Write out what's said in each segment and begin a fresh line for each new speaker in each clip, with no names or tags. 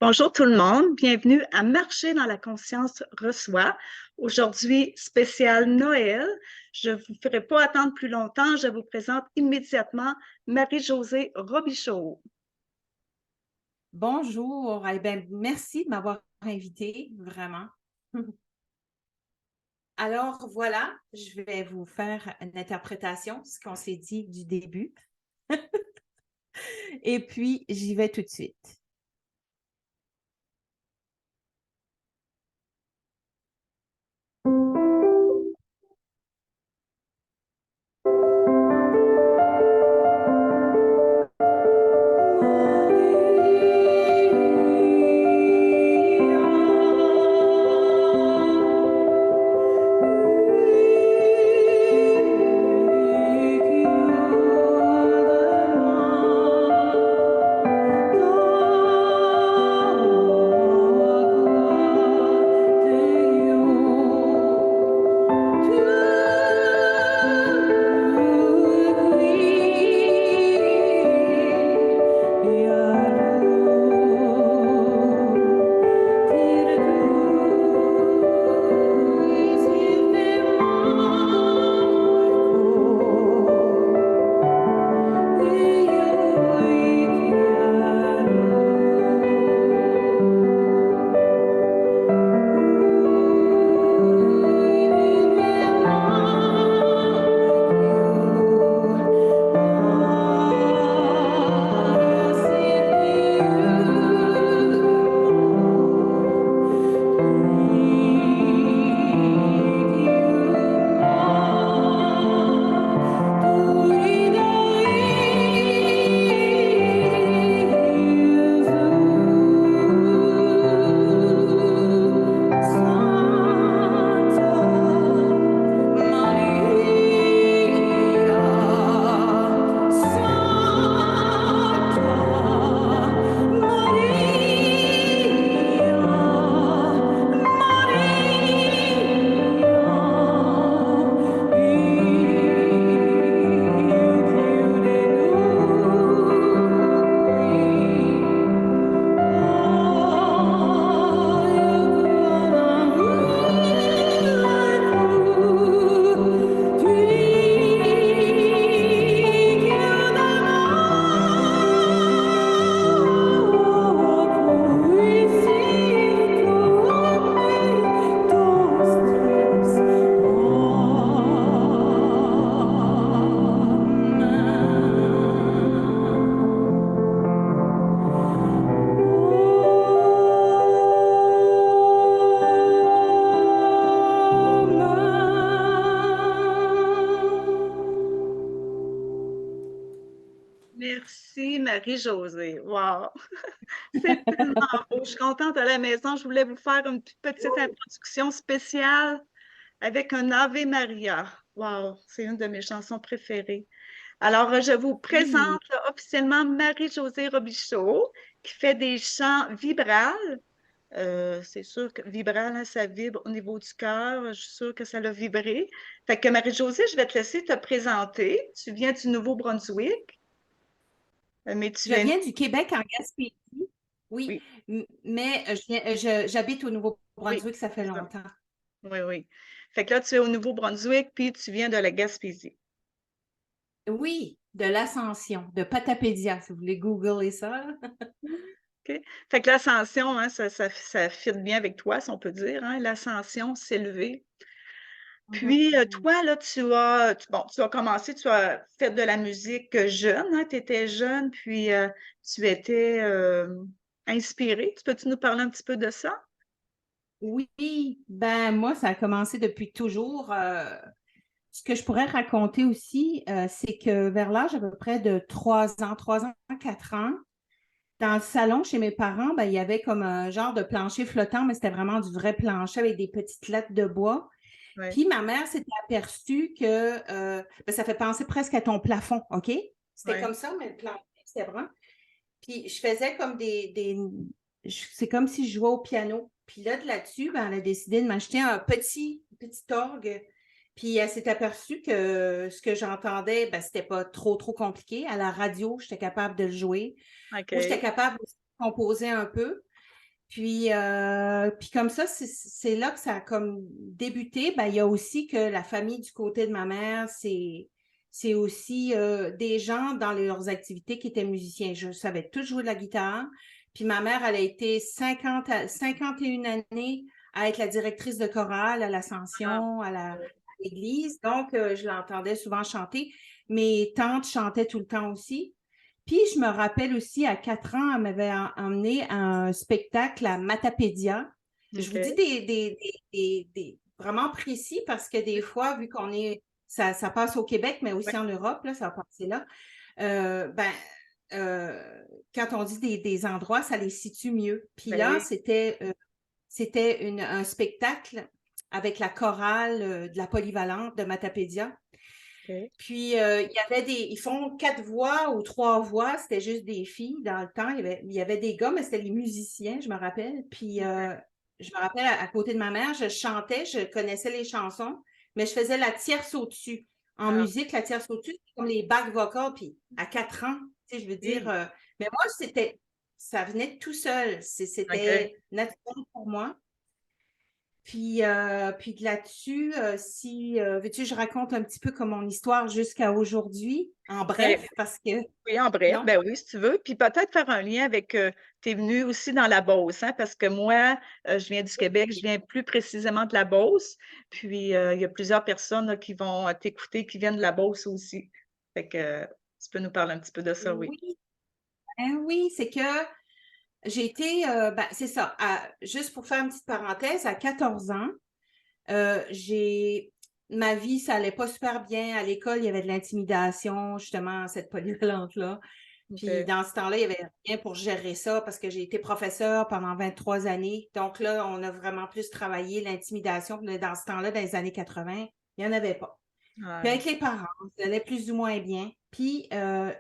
Bonjour tout le monde, bienvenue à Marcher dans la conscience reçoit. Aujourd'hui, spécial Noël. Je ne vous ferai pas attendre plus longtemps, je vous présente immédiatement Marie-Josée Robichaud.
Bonjour, eh bien, merci de m'avoir invitée, vraiment. Alors voilà, je vais vous faire une interprétation, ce qu'on s'est dit du début. Et puis, j'y vais tout de suite.
Merci Marie-Josée. Wow! C'est tellement beau. Je suis contente à la maison. Je voulais vous faire une petite introduction spéciale avec un Ave Maria. Wow! C'est une de mes chansons préférées. Alors, je vous
Oui.
présente là, officiellement Marie-Josée Robichaud, qui fait des chants vibrales. C'est sûr que vibral, hein, ça vibre au niveau du cœur. Je suis sûre que ça l'a vibré. Fait que Marie-Josée, je vais te laisser te présenter. Tu viens du Nouveau-Brunswick, mais tu
Je
es...
viens du Québec en Gaspésie, oui,
Oui,
mais j'habite au
oui,
Nouveau-Brunswick, ça fait
c'est ça.
longtemps.
Oui, oui. Fait que là, tu es au Nouveau-Brunswick, puis tu viens de la Gaspésie.
Oui, de l'Ascension, de Patapédia, si vous voulez googler ça.
OK. Fait que l'ascension, hein, ça fit bien avec toi, si on peut dire, hein, l'ascension, s'élever. Puis,
Mhm.
toi, là, tu as commencé, tu as fait de la musique jeune, hein, tu étais jeune, puis tu étais inspirée. Peux-tu nous parler un petit peu de ça?
Oui, ben moi, ça a commencé depuis toujours. Ce que je pourrais raconter aussi, c'est que vers l'âge à peu près de 3 ans, 4 ans, dans le salon chez mes parents, ben, il y avait comme un genre de plancher flottant, mais c'était vraiment du vrai plancher avec des petites lattes de bois.
Oui,
Puis ma mère s'était aperçue que ben, ça fait penser presque à ton plafond, OK? C'était
oui.
comme ça, mais le plancher, c'était vraiment. Puis je faisais comme c'est comme si je jouais au piano. Puis là-dessus, ben, elle a décidé de m'acheter un petit orgue. Puis elle s'est aperçue que ce que j'entendais, ben, c'était pas trop compliqué. À la radio, j'étais capable de le jouer. Ou j'étais
OK.
capable aussi de composer un peu. Puis comme ça, c'est là que ça a comme débuté. Ben, il y a aussi que la famille du côté de ma mère, c'est aussi des gens dans leurs activités qui étaient musiciens. Je savais tout jouer de la guitare. Puis ma mère, elle a été 51 années à être la directrice de chorale à
Ah,
l'Ascension, à l'église. Donc, je l'entendais souvent chanter. Mes tantes chantaient tout le temps aussi. Puis, je me rappelle aussi, à 4 ans, elle m'avait emmené à un spectacle à Matapédia. Je vous dis
OK.
vraiment précis parce que des fois, vu qu'on est, ça passe au Québec, mais
Oui,
aussi en Europe, là, ça va passer là. Ben, quand on dit des endroits, ça les situe mieux. Puis
ben
là,
oui.
c'était un spectacle avec la chorale de la polyvalente de Matapédia.
OK.
Puis, il y avait ils font 4 voix ou 3 voix, c'était juste des filles dans le temps. Il y avait des gars, mais c'était les musiciens, je me rappelle. Puis, je me rappelle, à côté de ma mère, je chantais, je connaissais les chansons, mais je faisais la tierce au-dessus. En
Ah,
musique, la tierce au-dessus, c'est comme les back vocals. Puis, à 4 ans, tu sais, je veux dire,
oui.
mais moi, ça venait tout seul.
OK.
C'était naturel pour moi. Puis là-dessus, si veux-tu, je raconte un petit peu comme mon histoire jusqu'à aujourd'hui, en
Ben,
bref, parce que
oui, en bref,
non?
ben oui, si tu veux. Puis peut-être faire un lien avec, tu es venu aussi dans la Beauce, hein, parce que moi, je viens du Québec, je viens plus précisément de la Beauce. Puis il y a plusieurs personnes là, qui vont t'écouter, qui viennent de la Beauce aussi. Fait que tu peux nous parler un petit peu de ça, oui.
Oui, hein, oui, c'est que j'ai été, ben, c'est ça, juste pour faire une petite parenthèse, à 14 ans, ma vie, ça allait pas super bien. À l'école, il y avait de l'intimidation, justement, à cette polyvalente-là. Puis
OK.
dans ce temps-là, il n'y avait rien pour gérer ça parce que j'ai été professeure pendant 23 années. Donc là, on a vraiment plus travaillé l'intimidation. Mais dans ce temps-là, dans les années 80, il n'y en avait pas. Puis
Ouais.
avec les parents, ça allait plus ou moins bien. Puis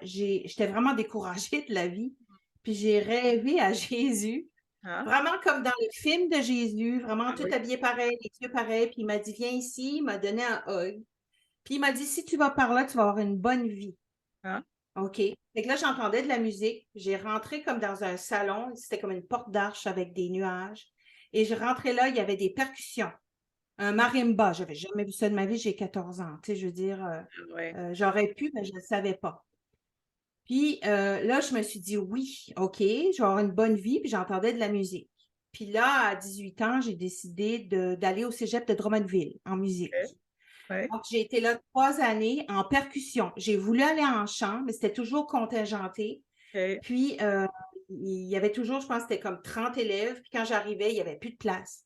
j'étais vraiment découragée de la vie. Puis j'ai rêvé à Jésus,
Ah,
vraiment comme dans le film de Jésus, vraiment
ah
tout
oui.
habillé pareil, les yeux pareils. Puis il m'a dit, viens ici, il m'a donné un hug. Puis il m'a dit, si tu vas par là, tu vas avoir une bonne vie.
Ah,
OK. Fait que là, j'entendais de la musique. J'ai rentré comme dans un salon. C'était comme une porte d'arche avec des nuages. Et je rentrais là, il y avait des percussions. Un marimba. J'avais jamais vu ça de ma vie. J'ai 14 ans. Tu sais, je veux dire,
ouais.
j'aurais pu, mais je ne savais pas. Puis là, je me suis dit, oui, OK, je vais avoir une bonne vie. Puis j'entendais de la musique. Puis là, à 18 ans, j'ai décidé d'aller au cégep de Drummondville en musique.
OK. Ouais.
Donc, j'ai été là 3 années en percussion. J'ai voulu aller en chant, mais c'était toujours contingenté.
OK.
Puis, il y avait toujours, je pense, c'était comme 30 élèves. Puis quand j'arrivais, il n'y avait plus de place.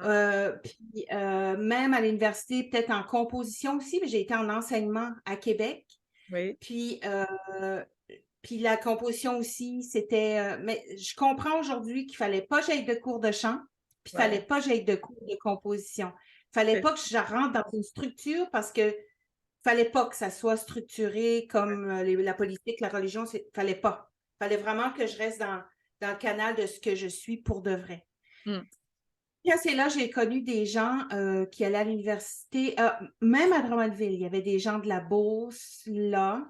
Ah,
Puis, même à l'université, peut-être en composition aussi, mais j'ai été en enseignement à Québec.
oui.
Puis, puis la composition aussi, c'était. Mais je comprends aujourd'hui qu'il fallait pas que j'aille de cours de chant, puis il fallait
Ouais.
pas que j'aille de cours de composition. Il fallait
OK.
pas que je rentre dans une structure parce que fallait pas que ça soit structuré comme la politique, la religion, fallait pas. Fallait vraiment que je reste dans le canal de ce que je suis pour de vrai.
Hmm.
Puis à c'est là, j'ai connu des gens qui allaient à l'université, même à Drummondville, il y avait des gens de la Beauce là.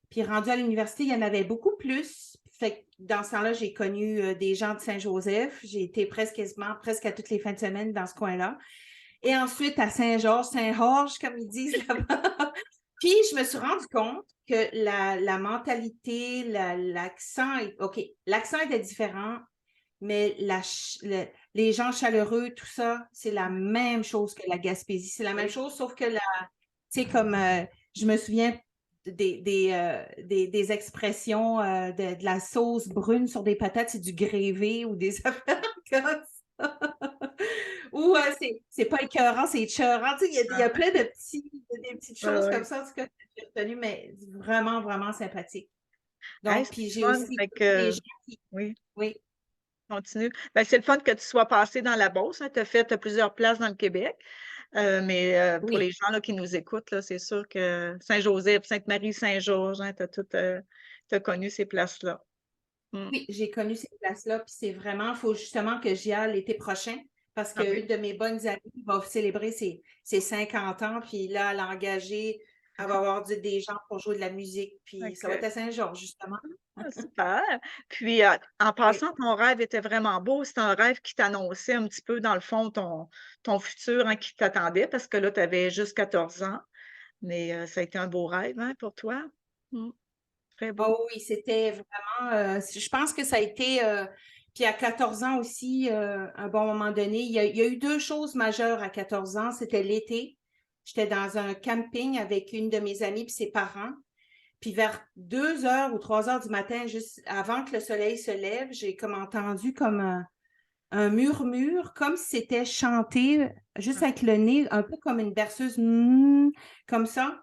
Puis rendu à l'université, il y en avait beaucoup plus. Fait que dans ce temps-là, j'ai connu des gens de Saint-Joseph. J'ai été quasiment presque à toutes les fins de semaine dans ce coin-là. Et ensuite à Saint-Georges, Saint-Georges, comme ils disent là-bas. Puis je me suis rendu compte que la mentalité, l'accent, OK, l'accent était différent, mais les gens chaleureux, tout ça, c'est la même chose que la Gaspésie. C'est la même
Oui.
chose, sauf que tu sais, comme je me souviens des expressions de la sauce brune sur des patates, c'est du grévé ou des affaires comme ça. Ou c'est pas écœurant, c'est écœurant. Tu sais, il y a
Ah,
plein des petites
ouais,
choses comme
ouais.
ça, en tout cas, que j'ai retenu, mais vraiment, vraiment sympathique.
Hey,
Donc,
c'est
puis
le
j'ai
fun.
aussi
Fait
connu des
que,
gens qui,
oui.
oui,
Continue. Ben, c'est le fun que tu sois passé dans la Beauce, hein. Tu as fait plusieurs places dans le Québec. Mais pour
oui,
les gens là, qui nous écoutent, là, c'est sûr que Saint-Joseph, Sainte-Marie, Saint-Georges, hein, tu as t'as connu ces places-là. Mm.
oui, j'ai connu ces places-là, puis c'est vraiment, il faut justement que j'y aille l'été prochain, parce
Ah oui.
qu'une de mes bonnes amies va célébrer ses 50 ans, puis là, elle a engagé Elle va avoir des gens pour jouer de la musique. Puis ça va
OK.
être à Saint-Georges, justement.
Ah, super. Puis, en
Oui.
passant, ton rêve était vraiment beau. C'est un rêve qui t'annonçait un petit peu, dans le fond, ton futur, hein, qui t'attendait parce que là, tu avais juste 14 ans. Mais ça a été un beau rêve, hein, pour toi. Mmh. Très beau.
Oh oui, c'était vraiment, je pense que ça a été, puis à 14 ans aussi, un bon moment donné, il y a eu deux choses majeures à 14 ans. C'était l'été. J'étais dans un camping avec une de mes amies puis ses parents. Puis vers 2 heures ou 3 heures du matin, juste avant que le soleil se lève, j'ai comme entendu comme un murmure, comme si c'était chanté, juste avec le nez, un peu comme une berceuse, comme ça.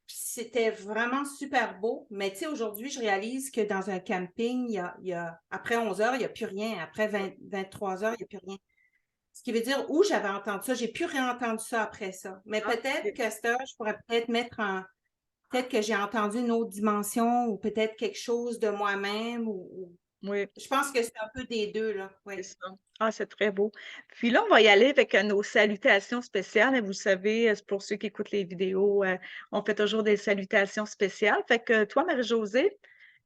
Puis c'était vraiment super beau. Mais tu sais, aujourd'hui, je réalise que dans un camping, après 11 heures, il n'y a plus rien. Après 23 heures, il n'y a plus rien. Ce qui veut dire où j'avais entendu ça, j'ai plus réentendu ça après ça. Mais
Ah,
peut-être
OK.
que cette heure, je pourrais peut-être mettre en peut-être que j'ai entendu une autre dimension ou peut-être quelque chose de moi-même
Oui.
je pense que c'est un peu des deux, là.
C'est
Oui.
ça. Ah, c'est très beau. Puis là, on va y aller avec, nos salutations spéciales, hein. Vous savez, pour ceux qui écoutent les vidéos, on fait toujours des salutations spéciales. Fait que toi, Marie-Josée,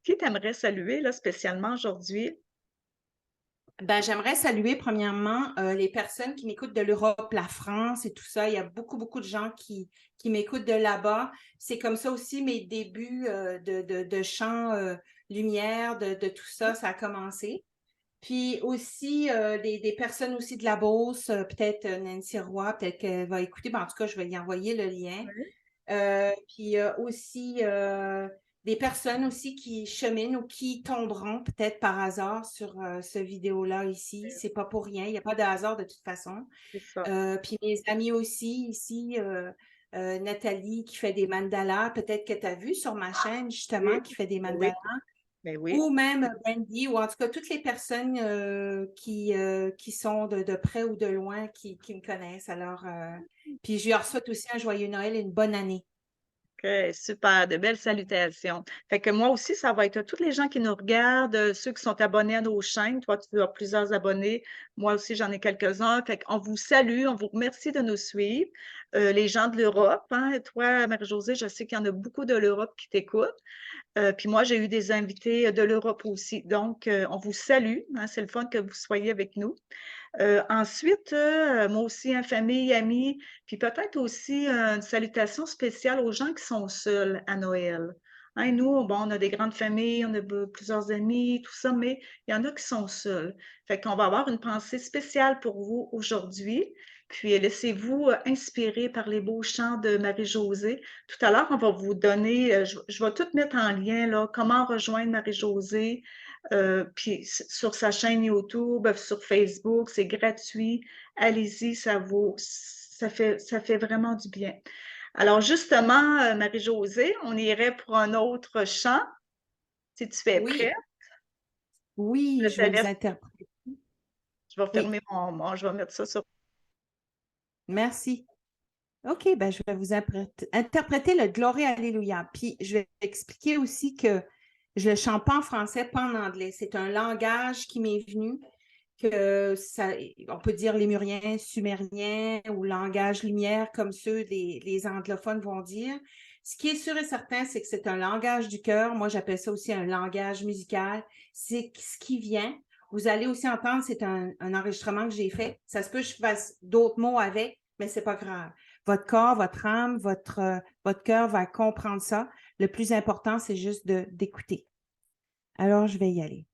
qui t'aimerais saluer, là, spécialement aujourd'hui?
Ben, j'aimerais saluer premièrement les personnes qui m'écoutent de l'Europe, la France et tout ça. Il y a beaucoup, beaucoup de gens qui m'écoutent de là-bas. C'est comme ça aussi mes débuts de chant lumière, de tout ça, ça a commencé. Puis aussi des personnes aussi de la Beauce, peut-être Nancy Roy, peut-être qu'elle va écouter. Ben, en tout cas, je vais y envoyer le lien.
Oui.
Puis aussi des personnes aussi qui cheminent ou qui tomberont peut-être par hasard sur ce vidéo-là ici. C'est pas pour rien, il n'y a pas de hasard de toute façon.
C'est ça.
Puis mes amis aussi ici, Nathalie qui fait des mandalas, peut-être que tu as vu sur ma chaîne justement,
Oui,
qui fait des
ben oui,
mandalas.
ben oui.
Ou même Brandy, ou en tout cas toutes les personnes qui sont de près ou de loin qui me connaissent. Alors, puis je leur souhaite aussi un joyeux Noël et une bonne année.
OK, super, de belles salutations. Fait que moi aussi, ça va être tous les gens qui nous regardent, ceux qui sont abonnés à nos chaînes. Toi, tu as plusieurs abonnés. Moi aussi, j'en ai quelques-uns. Fait qu'on vous salue, on vous remercie de nous suivre. Les gens de l'Europe, hein, et toi, Marie-Josée, je sais qu'il y en a beaucoup de l'Europe qui t'écoutent. Puis moi, j'ai eu des invités de l'Europe aussi. Donc, on vous salue, hein, c'est le fun que vous soyez avec nous. Ensuite, moi aussi, hein, famille, amis, puis peut-être aussi une salutation spéciale aux gens qui sont seuls à Noël. Hein, nous, bon, on a des grandes familles, on a plusieurs amis, tout ça, mais il y en a qui sont seuls. Fait qu'on va avoir une pensée spéciale pour vous aujourd'hui. Puis laissez-vous inspirer par les beaux chants de Marie-Josée. Tout à l'heure, on va vous donner, je vais tout mettre en lien, là, comment rejoindre Marie-Josée, puis sur sa chaîne YouTube, sur Facebook, c'est gratuit. Allez-y, ça fait vraiment du bien. Alors justement, Marie-Josée, on irait pour un autre chant, si tu es prête.
Oui, oui,
Je
je
te
vais vous
laisse,
interpréter.
je vais
Oui,
fermer je vais mettre ça sur.
merci. OK, ben je vais vous interpréter le Gloria Alléluia. Puis je vais expliquer aussi que je ne chante pas en français, pas en anglais. C'est un langage qui m'est venu, que ça, on peut dire lémurien, sumérien ou langage lumière, comme ceux les anglophones vont dire. Ce qui est sûr et certain, c'est que c'est un langage du cœur. Moi, j'appelle ça aussi un langage musical. C'est ce qui vient. Vous allez aussi entendre, c'est un enregistrement que j'ai fait. Ça se peut que je fasse d'autres mots avec, mais c'est pas grave. Votre corps, votre âme, votre cœur va comprendre ça. Le plus important, c'est juste d'écouter. Alors, je vais y aller.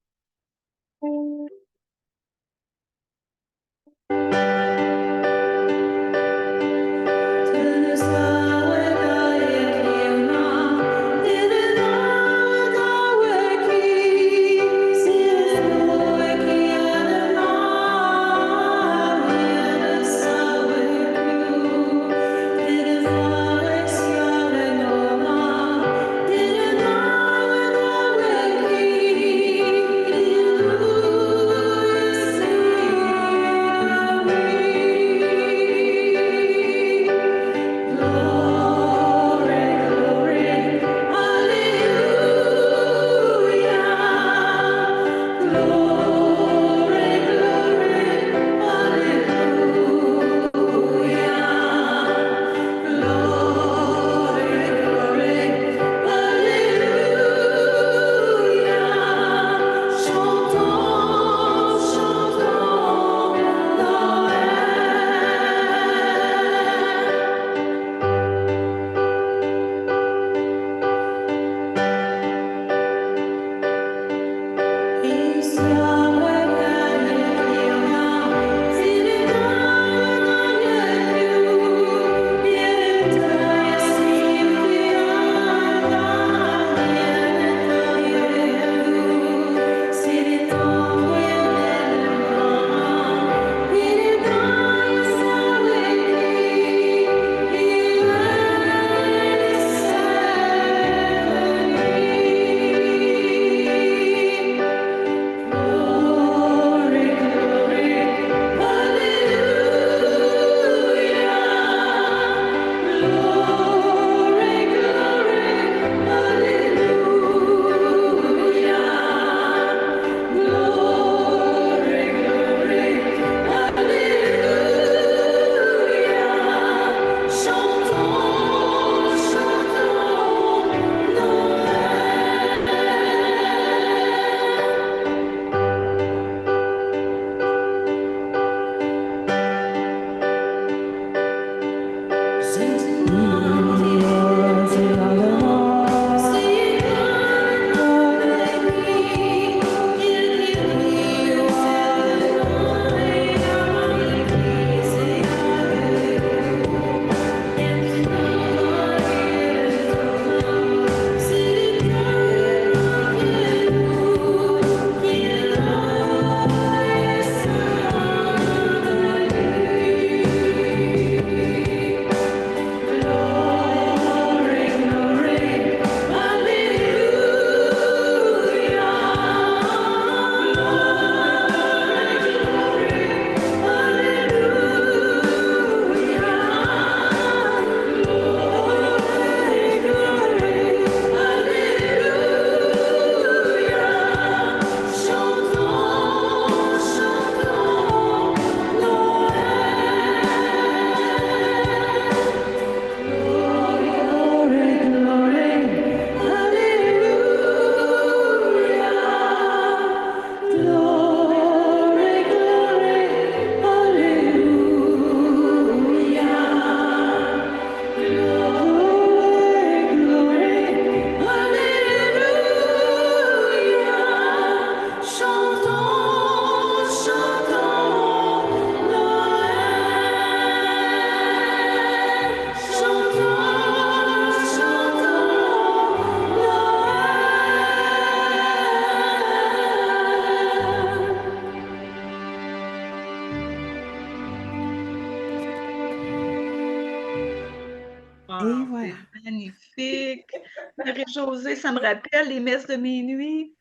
Marie-Josée, ça me rappelle les messes de minuit.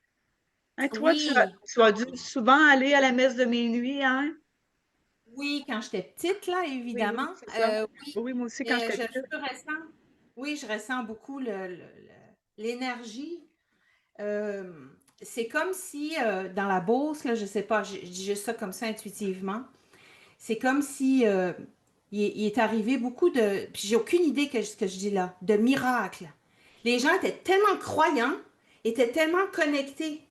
Hein, toi,
Oui,
tu as dû souvent aller à la messe de minuit, hein?
oui, quand j'étais petite, là,
Oui, oui,
évidemment.
c'est ça.
Oui,
Oui, moi aussi, quand
mais
j'étais petite.
je ressens, oui, je ressens beaucoup l'énergie. Euh, c'est comme si dans la bourse, là, je sais pas, je dis juste ça comme ça intuitivement. C'est comme si il est arrivé beaucoup de, puis j'ai aucune idée que ce que je dis là, de miracles. Les gens étaient tellement croyants, étaient tellement connectés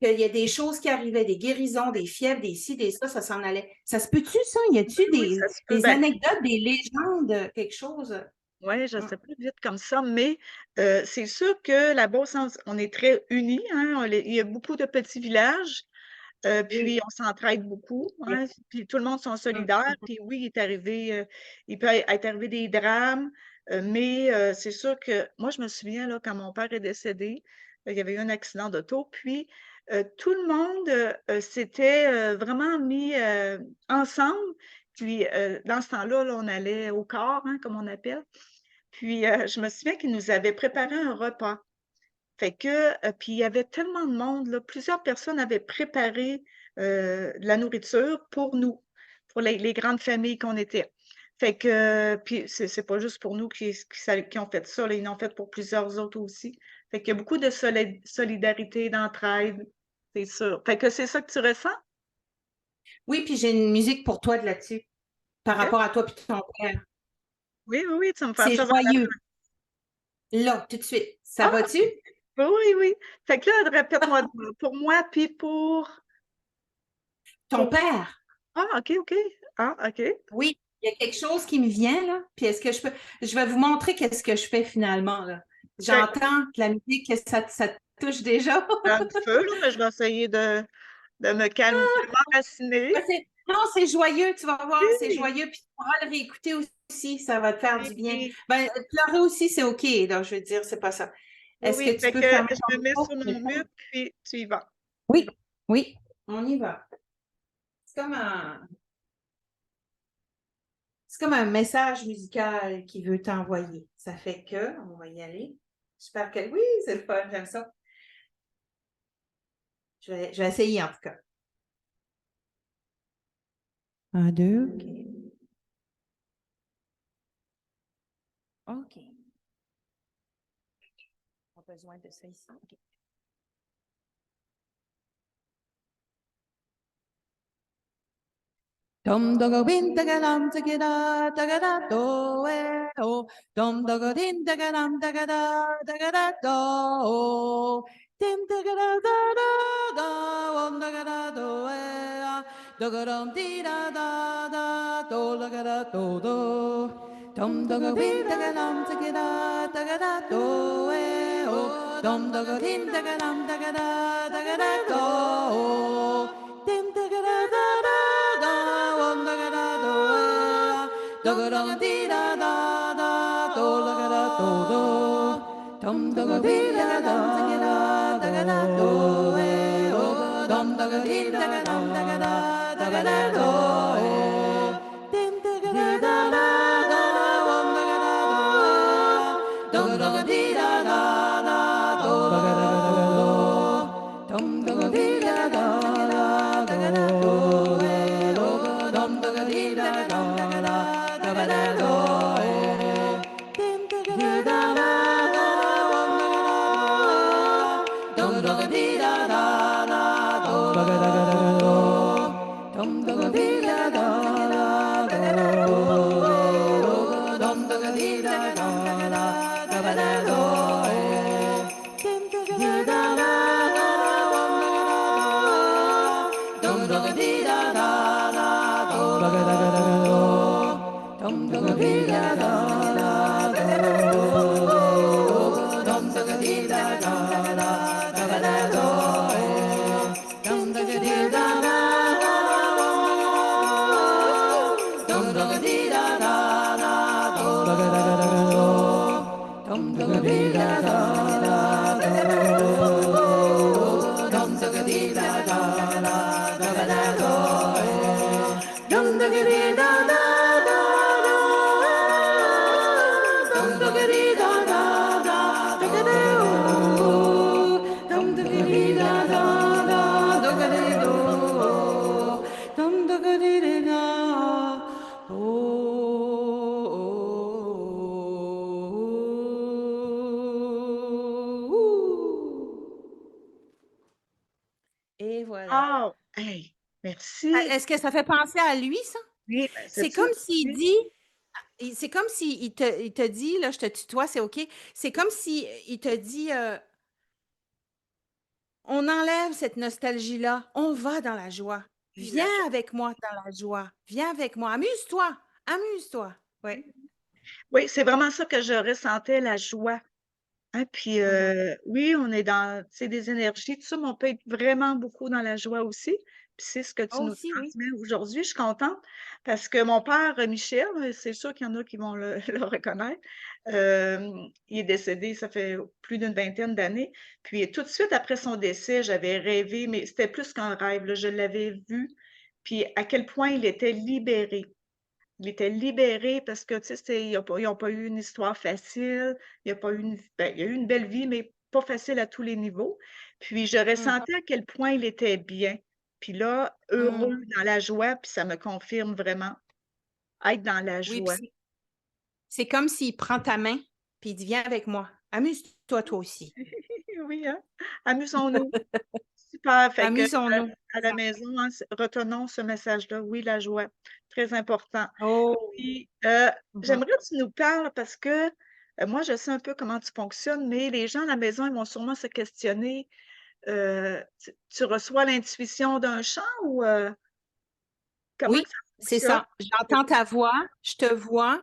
qu'il y a des choses qui arrivaient, des guérisons, des fièvres, des ci, des ça s'en allait. Ça se peut-tu, ça? Y
Oui,
a-tu
oui, ça se peut.
des
Ben,
anecdotes, des légendes, quelque chose?
oui, je ne
Hum,
sais pas vite comme ça, mais c'est sûr que la Beauce, on est très unis, hein, il y a beaucoup de petits villages, puis
Oui.
on s'entraide beaucoup, hein, puis tout le monde sont
Hum,
solidaires. Puis oui, il peut être arrivé des drames, mais c'est sûr que moi, je me souviens, là, quand mon père est décédé, il y avait eu un accident d'auto, puis tout le monde s'était vraiment mis ensemble. Puis dans ce temps-là, là, on allait au corps, hein, comme on appelle. Puis je me souviens qu'ils nous avaient préparé un repas. Fait que, puis il y avait tellement de monde, là, plusieurs personnes avaient préparé de la nourriture pour nous, pour les grandes familles qu'on était. Fait que, puis c'est pas juste pour nous qui ont fait ça, là, ils l'ont fait pour plusieurs autres aussi. Fait qu'il y a beaucoup de solidarité, d'entraide, c'est sûr. Fait que c'est ça que tu ressens?
Oui, puis j'ai une musique pour toi de là-dessus, par
OK?
rapport à toi et ton père.
Oui, oui, oui, tu vas me faire
C'est
ça vers la
joyeux.
fin.
Là, tout de suite. Ça
Ah,
va-tu?
OK. Oui, oui, oui. Fait que là, répète-moi pour moi, puis
Ton
pour...
père.
Ah, OK, OK. Ah, OK.
Oui, il y a quelque chose qui me vient, là. Puis est-ce que je peux. Je vais vous montrer qu'est-ce que je fais finalement, là.
OK.
J'entends la musique, que ça te touche déjà.
Un petit peu, là, mais je vais essayer de me calmer, de m'enraciner.
Non, c'est joyeux, tu vas voir, c'est
Oui,
joyeux, puis tu pourras le réécouter aussi, ça va te faire
oui,
du bien.
oui,
Ben, pleurer aussi, c'est OK, là, je veux dire, c'est pas ça.
oui,
Est-ce que
oui.
tu
Fait
peux
que
fermer
je
ton
me mets
micro?
sur mon mute, puis tu y vas.
Oui, oui, on y va. C'est comme un, c'est comme un message musical qui veut t'envoyer. Ça fait que, on va y aller. J'espère que oui, c'est le fun, j'aime ça. Je vais essayer en tout cas. Un, deux, OK. OK. On a besoin de ça ici. OK. Dum dog bin dagadam dagada do o dum dog din dagada do dim dagada da dagada do dagadam di da do dagada do dum dog bin dagada do o dum dog din dagada do dim dagada da dum di do la ga da do do dum da ga di da do o dum da ga di da do dim da ga da dum da ga do dum da ga di do la ga do dum da ga di do dum da ga di do dim da dum da ga di do dum da ga di dum da ga di do dim da dum da ga di dum da ga di dum da ga di dum da ga di dum da ga di dum da ga di dum da ga di dum da ga di dum da ga di Et voilà.
Ah! Hey, merci!
Est-ce que ça fait penser à lui, ça?
Oui, ben,
C'est
sais-tu?
comme s'il
Oui,
dit, c'est comme s'il il te dit, là, je te tutoie, c'est OK. C'est comme si il te dit, on enlève cette nostalgie-là, on va dans la joie.
oui, la
Viens avec moi dans la joie. Viens avec moi. Amuse-toi. Amuse-toi. Oui.
oui, c'est vraiment ça que je ressentais, la joie. Hein, puis,
Mhm.
oui, on est dans, tu sais, des énergies, tout ça, mais on peut être vraiment beaucoup dans la joie aussi. Puis c'est ce que tu
Oh,
nous
aussi, oui.
transmets aujourd'hui. Je suis contente parce que mon père, Michel, c'est sûr qu'il y en a qui vont le le reconnaître, il est décédé, ça fait plus d'une vingtaine d'années. Puis tout de suite après son décès, j'avais rêvé, mais c'était plus qu'un rêve, là, je l'avais vu, puis à quel point il était libéré. Il était libéré parce que, tu sais, ils ont pas eu une histoire facile, il y a pas eu une ben, il y a eu une belle vie, mais pas facile à tous les niveaux. Puis je
Mhm.
ressentais à quel point il était bien. Puis là,
Mhm.
heureux, dans la joie, puis ça me confirme vraiment être dans la
Oui, puis
joie.
c'est comme s'il prend ta main, puis il dit, viens avec moi. Amuse-toi, toi aussi.
Oui, hein? Amusons-nous. Super, fait que,
Amusons-nous.
à la maison, hein, retenons ce message-là. Oui, la joie, très important.
Oh.
Puis,
Mhm.
j'aimerais que tu nous parles parce que, moi, je sais un peu comment tu fonctionnes, mais les gens à la maison, ils vont sûrement se questionner. Tu reçois l'intuition d'un chant ou, comment que
Oui,
ça
c'est
fonctionne?
ça. J'entends ta voix, je te vois,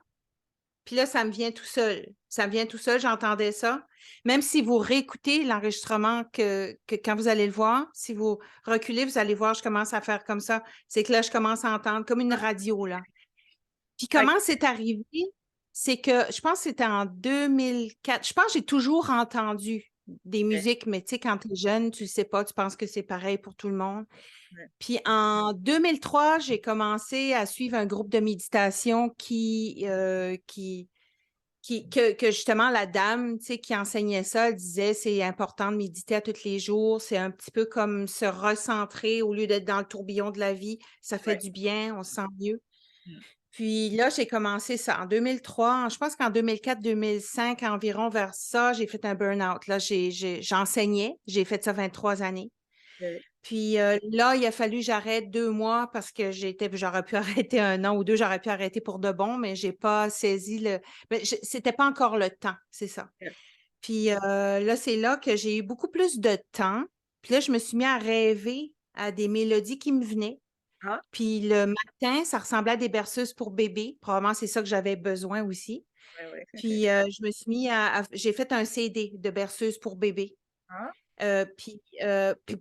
puis là, ça me vient tout seul. Ça me vient tout seul, j'entendais ça. Même si vous réécoutez l'enregistrement que quand vous allez le voir, si vous reculez, vous allez voir, je commence à faire comme ça. C'est que là, je commence à entendre comme une radio, là. Puis
Fait
comment c'est arrivé? C'est que je pense que c'était en 2004. Je pense que j'ai toujours entendu des
que
musiques, mais tu sais, quand tu es jeune, tu ne sais pas, tu penses que c'est pareil pour tout le monde.
ouais,
Puis en 2003, j'ai commencé à suivre un groupe de méditation que justement la dame, tu sais, qui enseignait ça, elle disait c'est important de méditer à tous les jours, c'est un petit peu comme se recentrer au lieu d'être dans le tourbillon de la vie, ça fait
ouais.
du bien, on se sent mieux.
Mmh.
Puis là, j'ai commencé ça en 2003. Je pense qu'en 2004-2005, environ vers ça, j'ai fait un burn-out. Là, j'enseignais. J'ai fait ça 23 années.
OK.
Puis là, il a fallu que j'arrête 2 mois parce que j'aurais pu arrêter 1 an ou deux, j'aurais pu arrêter pour de bon, mais j'ai pas saisi c'était pas encore le temps, c'est ça.
OK.
Puis là, c'est là que j'ai eu beaucoup plus de temps. Puis là, je me suis mis à rêver à des mélodies qui me venaient.
Ah,
Puis le matin, ça ressemblait à des berceuses pour bébés. Probablement, c'est ça que j'avais besoin aussi.
ouais, ouais.
Puis je me suis mis j'ai fait un CD de berceuses pour bébés.
Ah,
Puis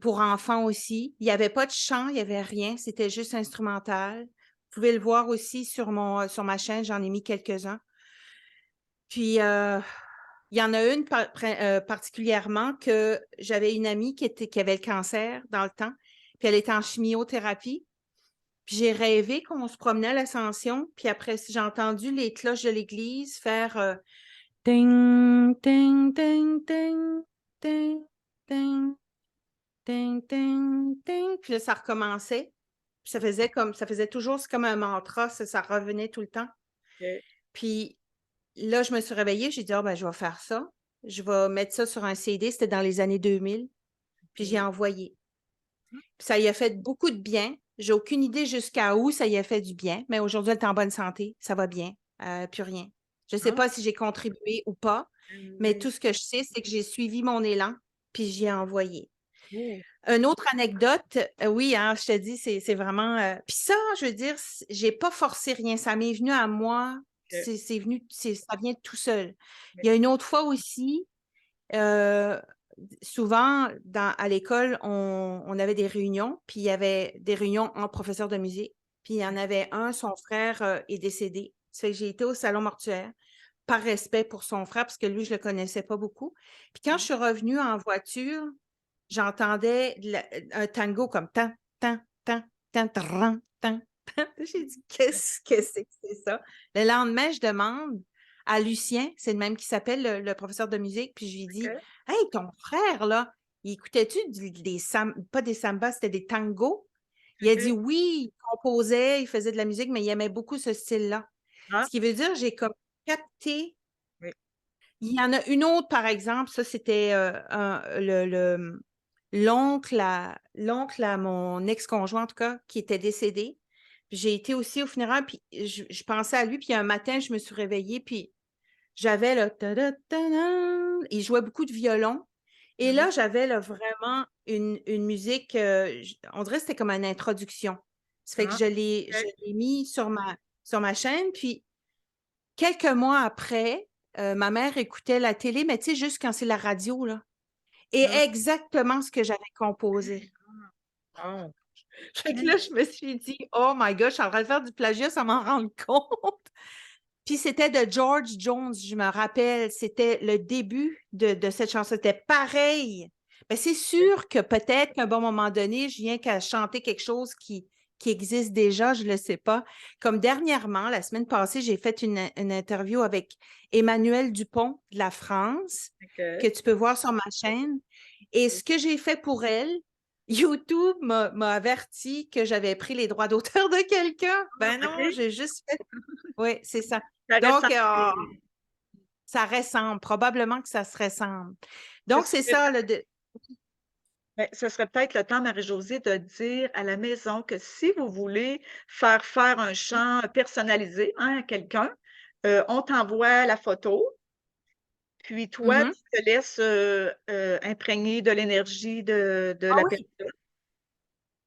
pour enfants aussi. Il n'y avait pas de chant, il n'y avait rien. C'était juste instrumental. Vous pouvez le voir aussi sur ma chaîne, j'en ai mis quelques-uns. Puis il y en a une particulièrement que j'avais une amie qui avait le cancer dans le temps. Puis elle était en chimiothérapie. Puis j'ai rêvé qu'on se promenait à l'Ascension, puis après, j'ai entendu les cloches de l'église faire ting, ting, ting, ting, ting, ting, ting, ting, ting. Puis là, ça recommençait. Puis ça faisait toujours, c'est comme un mantra, ça revenait tout le temps.
OK.
Puis là, je me suis réveillée, j'ai dit, ah, ben, je vais faire ça. Je vais mettre ça sur un CD, c'était dans les années 2000, puis j'ai
OK.
envoyé. Puis ça y a fait beaucoup de bien. J'ai aucune idée jusqu'à où ça y a fait du bien, mais aujourd'hui, elle est en bonne santé, ça va bien, plus rien. Je ne sais
Ah,
pas si j'ai contribué ou pas, mais
oui.
tout ce que je sais, c'est que j'ai suivi mon élan, puis j'y ai envoyé.
Oh,
Une autre anecdote, oui, hein, je te dis, c'est vraiment. Puis ça, je veux dire, j'ai pas forcé rien, ça m'est venu à moi,
OK.
c'est venu, ça vient tout seul.
Mais
Il y a une autre fois aussi, euh, souvent, à l'école, on avait des réunions, puis il y avait des réunions en professeur de musique. Puis il y en avait un, son frère est décédé. Ça fait que j'ai été au salon mortuaire par respect pour son frère, parce que lui, je ne le connaissais pas beaucoup. Puis quand je suis revenue en voiture, j'entendais un tango comme tan, tan, tan, tan, tan, tan, tan. J'ai dit, qu'est-ce que c'est que c'est ça? Le lendemain, je demande à Lucien, c'est le même qui s'appelle le professeur de musique, puis je lui dis,
OK.
hey, ton frère, là, il écoutait-tu pas des sambas, c'était des tangos? Il a dit
OK.
oui, il composait, il faisait de la musique, mais il aimait beaucoup ce style-là.
Ah,
Ce qui veut dire, j'ai comme capté.
oui.
Il y en a une autre, par exemple, ça, c'était l'oncle à mon ex-conjoint, en tout cas, qui était décédé. Puis j'ai été aussi au funérail, puis je pensais à lui, puis un matin, je me suis réveillée, puis j'avais le ta-da-ta-da. Il jouait beaucoup de violon. Et là,
Mhm.
j'avais là, vraiment une musique, on dirait que c'était comme une introduction. Ça fait que
Ah,
je
ok.
l'ai mis sur ma chaîne. Puis quelques mois après, ma mère écoutait la télé, mais tu sais, juste quand c'est la radio, là. Et
Ah,
exactement ce que j'avais composé.
ah,
Fait que là, je me suis dit, oh my God, je suis en train de faire du plagiat sans m'en rendre compte. Puis c'était de George Jones, je me rappelle. C'était le début de cette chanson. C'était pareil. Ben, c'est sûr que peut-être qu'à un bon moment donné, je viens qu'à chanter quelque chose qui existe déjà, je ne le sais pas. Comme dernièrement, la semaine passée, j'ai fait une interview avec Emmanuel Dupont de la France, que
ok.
tu peux voir sur ma chaîne. Et ce que j'ai fait pour elle, YouTube m'a averti que j'avais pris les droits d'auteur de quelqu'un.
Ah,
Ben non,
ok.
j'ai juste fait. Oui, c'est ça.
Ça
Donc,
ressemble.
ça ressemble, probablement que ça se ressemble.
Ce
Donc, c'est
serait,
ça,
ben, ce serait peut-être le temps, Marie-Josée, de dire à la maison que si vous voulez faire un chant personnalisé, hein, à quelqu'un, on t'envoie la photo, puis toi,
Mhm.
tu te laisses imprégner de l'énergie de
Ah
la
oui,
personne.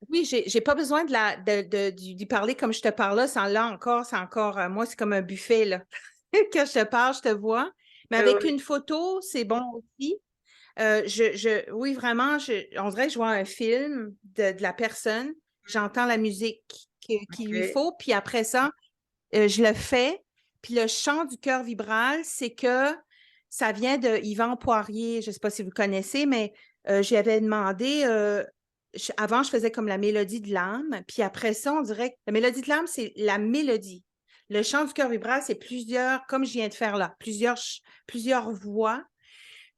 oui, j'ai pas besoin d'y parler comme je te parle là, là encore, moi, c'est comme un buffet, là. Quand je te parle, je te vois. Mais avec
Oui,
une photo, c'est bon aussi. Oui, vraiment, on dirait que je vois un film de la personne, j'entends la musique qu'il lui
OK.
faut, puis après ça, je le fais. Puis le chant du cœur vibral, c'est que ça vient de Yvan Poirier. Je ne sais pas si vous le connaissez, mais j'avais demandé. Avant, je faisais comme la mélodie de l'âme. Puis après ça, on dirait que la mélodie de l'âme, c'est la mélodie. Le chant du cœur vibral, c'est plusieurs, comme je viens de faire là, plusieurs voix.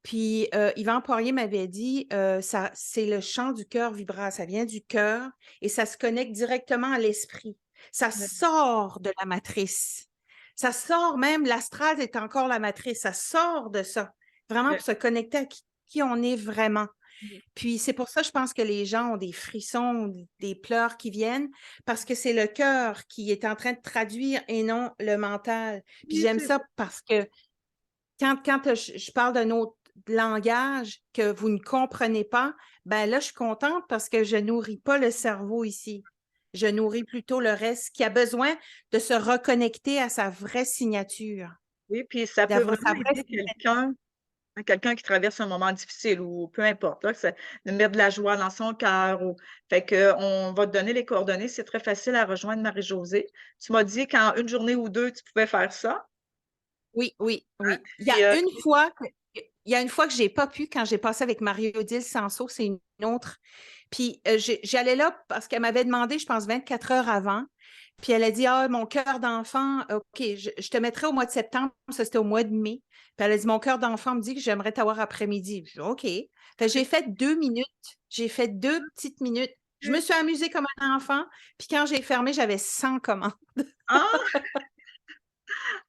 Puis Yvan Poirier m'avait dit, ça, c'est le chant du cœur vibral. Ça vient du cœur et ça se connecte directement à l'esprit. Ça
Ouais,
sort de la matrice. Ça sort même, l'astral est encore la matrice. Ça sort de ça, vraiment
ouais.
pour se connecter à qui on est vraiment. Puis c'est pour ça, je pense que les gens ont des frissons, des pleurs qui viennent, parce que c'est le cœur qui est en train de traduire et non le mental. Puis
Oui,
j'aime
c'est
ça parce que quand je parle d'un autre langage que vous ne comprenez pas, ben là, je suis contente parce que je nourris pas le cerveau ici. Je nourris plutôt le reste qui a besoin de se reconnecter à sa vraie signature,
oui, puis ça peut
d'avoir
vraiment
sa vraie
aider quelqu'un, hein, quelqu'un qui traverse un moment difficile ou peu importe, là, que ça de mettre de la joie dans son cœur ou fait que on va te donner les coordonnées, c'est très facile à rejoindre Marie-Josée. Tu m'as dit qu'en une journée ou 2 tu pouvais faire ça,
Oui, oui, oui.
puis,
Il y a une fois que j'ai pas pu quand j'ai passé avec Marie-Odile Sanso, c'est une autre. Puis j'allais là parce qu'elle m'avait demandé, je pense, 24 heures avant. Puis elle a dit, ah, mon cœur d'enfant, OK, je te mettrai au mois de septembre. Ça, c'était au mois de mai. Puis elle a dit, mon cœur d'enfant me dit que j'aimerais t'avoir après-midi. Puis, OK. Fait que j'ai fait 2 minutes. J'ai fait 2 petites minutes. Je me suis amusée comme un enfant. Puis quand j'ai fermé, j'avais 100 commandes.
ah!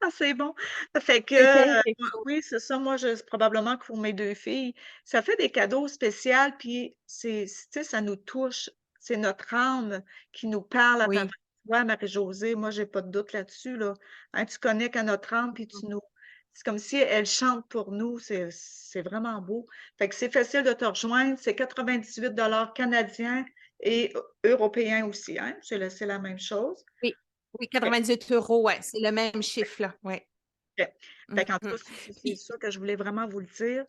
Ah, c'est bon. Fait que,
C'était quelque
moi
chose.
oui, c'est ça, moi, je probablement que pour mes 2 filles, ça fait des cadeaux spéciaux, puis tu sais, ça nous touche. C'est notre âme qui nous parle à travers
Oui.
toi, Marie-Josée. Moi, j'ai pas de doute là-dessus, là. Hein, tu connectes à notre âme, puis tu nous c'est comme si elle chante pour nous, c'est vraiment beau. Fait que c'est facile de te rejoindre, c'est 98 canadiens et européens aussi, hein, c'est la même chose.
Oui, oui, 98 €, ouais, c'est le même chiffre, là, ouais.
OK. Fait qu'en tout
Mhm.
cas, c'est
Puis,
ça que je voulais vraiment vous le dire.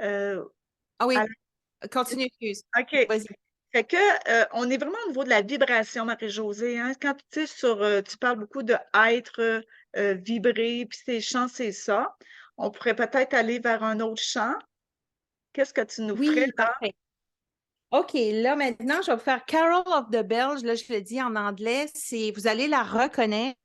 Heu,
ah oui,
alors
continue, excuse.
OK.
Vas-y.
Fait que, on est vraiment au niveau de la vibration, Marie-Josée, hein. Quand tu sais tu parles beaucoup de être, vibrer, puis tes chants, c'est ça. On pourrait peut-être aller vers un autre chant. Qu'est-ce que tu nous ferais
Oui,
là?
parfait. OK, là maintenant, je vais vous faire Carol of the Bells. Là, je le dis en anglais, c'est vous allez la reconnaître.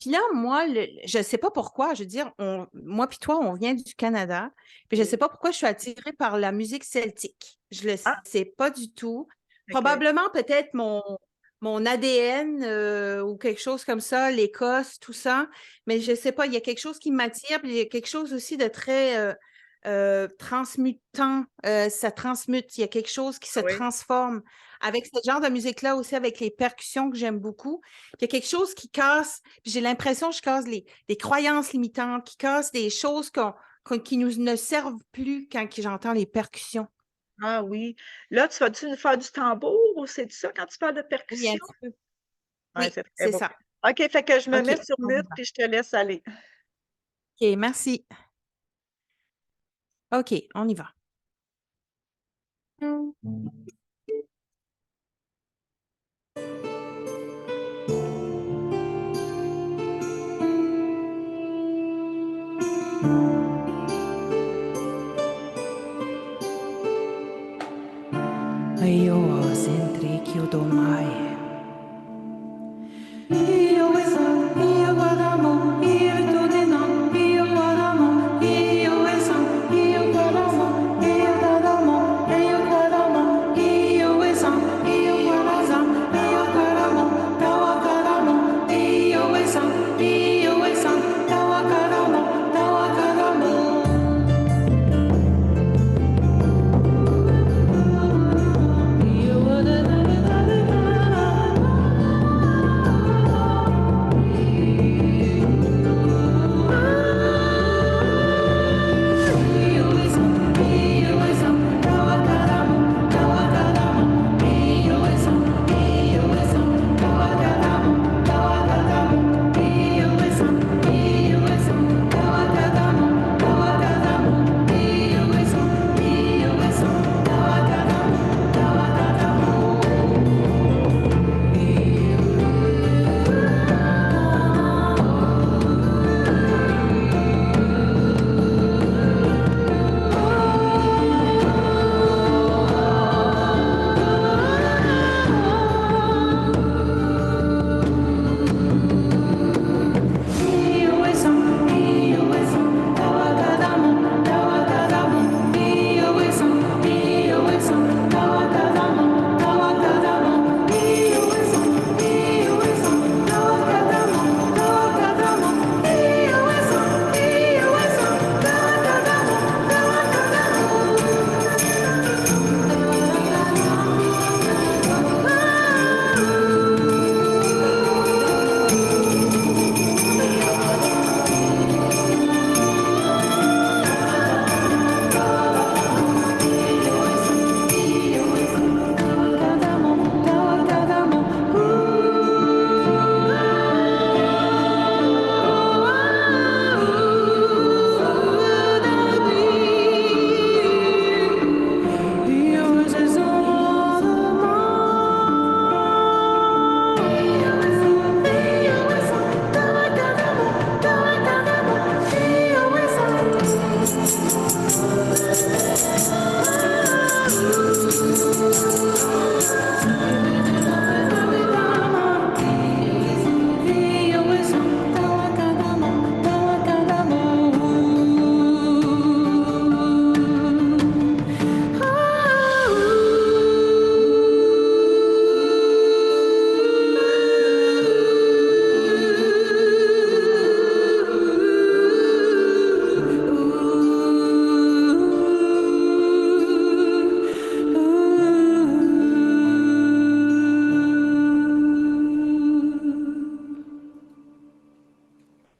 Puis là, moi, je ne sais pas pourquoi, je veux dire, moi puis toi, on vient du Canada. Puis je ne sais
Oui.
pas pourquoi je suis attirée par la musique celtique. Je ne le
Ah,
sais pas du tout.
OK.
Probablement peut-être mon ADN ou quelque chose comme ça, l'Écosse, tout ça. Mais je ne sais pas, il y a quelque chose qui m'attire, puis il y a quelque chose aussi de très transmutant, ça transmute. Il y a quelque chose qui se
Oui.
transforme. Avec ce genre de musique-là aussi, avec les percussions que j'aime beaucoup, il y a quelque chose qui casse. J'ai l'impression que je casse les croyances limitantes, qui casse des choses qui nous ne servent plus quand j'entends les percussions.
Ah oui. Là, tu vas-tu nous faire du tambour ou c'est ça quand tu parles de
Oui, un
percussion?
petit peu.
Ouais,
Oui,
c'est très
c'est
beau.
ça.
OK, fait que je me
OK,
mets sur
on y
mute
va.
puis je te laisse aller.
OK, merci. OK, on y va. Aioa sentri chiudo mai. Io esa, io guardamo, io tu di no, io guardamo, io esa, io guardamo, io guardamo, io guardamo, io esa, io guardamo, io guardamo, tawa guardamo, io esa, tawa guardamo, tawa guardamo.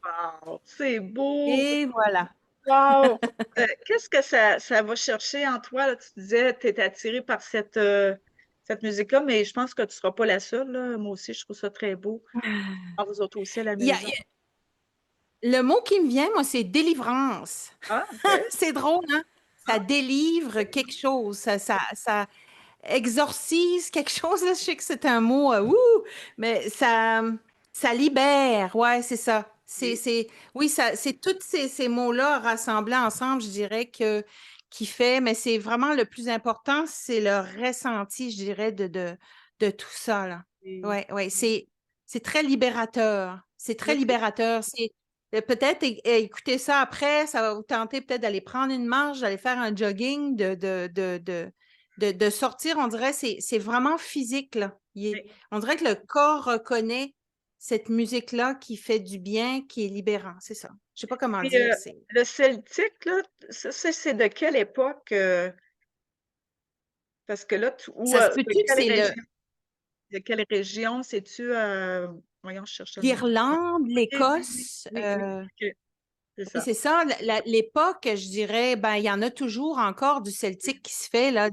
Wow, c'est beau!
Et voilà.
Wow! Qu'est-ce que ça va chercher en toi, là? Tu disais, tu es attirée par cette musique-là, mais je pense que tu ne seras pas la seule, là. Moi aussi, je trouve ça très beau. Ah, vous autres aussi à la
Il y a-
maison.
le mot qui me vient, moi, c'est délivrance.
Ah, OK.
C'est drôle, hein? Ça
Ah,
délivre quelque chose, ça exorcise quelque chose. Là. Je sais que c'est un mot, mais ça libère. Ouais, c'est ça.
oui.
Oui, c'est tous ces mots-là rassemblés ensemble, je dirais, qui fait, mais c'est vraiment le plus important, c'est le ressenti, je dirais, de tout ça, là.
Oui.
Ouais, ouais, c'est très libérateur. C'est très
Oui, c'est
libérateur. C'est peut-être écouter ça après, ça va vous tenter peut-être d'aller prendre une marche, d'aller faire un jogging, de sortir, on dirait, c'est vraiment physique, là.
oui.
On dirait que le corps reconnaît cette musique-là qui fait du bien, qui est libérant, c'est ça. Je sais pas comment
Puis,
dire. C'est
le celtique, là, ça, c'est de quelle époque? Parce que là,
Ça se peut-tu que c'est le
de quelle région? C'est-tu, voyons, je cherche le nom.
l'Irlande,
Oui, oui, oui,
l'Écosse?
oui, oui, OK, c'est
Oui,
ça.
c'est ça. L'époque, je dirais, ben, il y en a toujours encore du celtique qui se fait, là,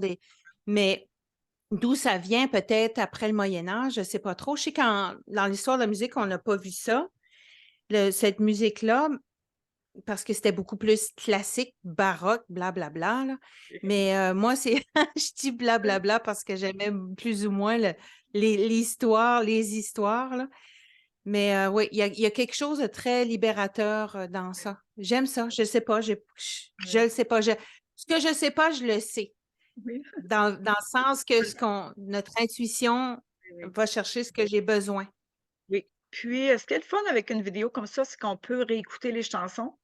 mais d'où ça vient, peut-être après le Moyen Âge, je ne sais pas trop. Je sais qu'en dans l'histoire de la musique, on n'a pas vu ça. Cette musique-là, parce que c'était beaucoup plus classique, baroque, blablabla, là. Mais moi, c'est je dis blablabla parce que j'aimais plus ou moins l'histoire, les histoires, là. Mais oui, il y a quelque chose de très libérateur dans ça. J'aime ça. Je ne sais pas. Je
Oui,
le sais pas. Ce que je ne sais pas, je le sais.
oui,
Dans le sens que notre intuition
oui.
va chercher ce que j'ai besoin.
Oui. Puis, ce qui est le fun avec une vidéo comme ça, c'est qu'on peut réécouter les chansons.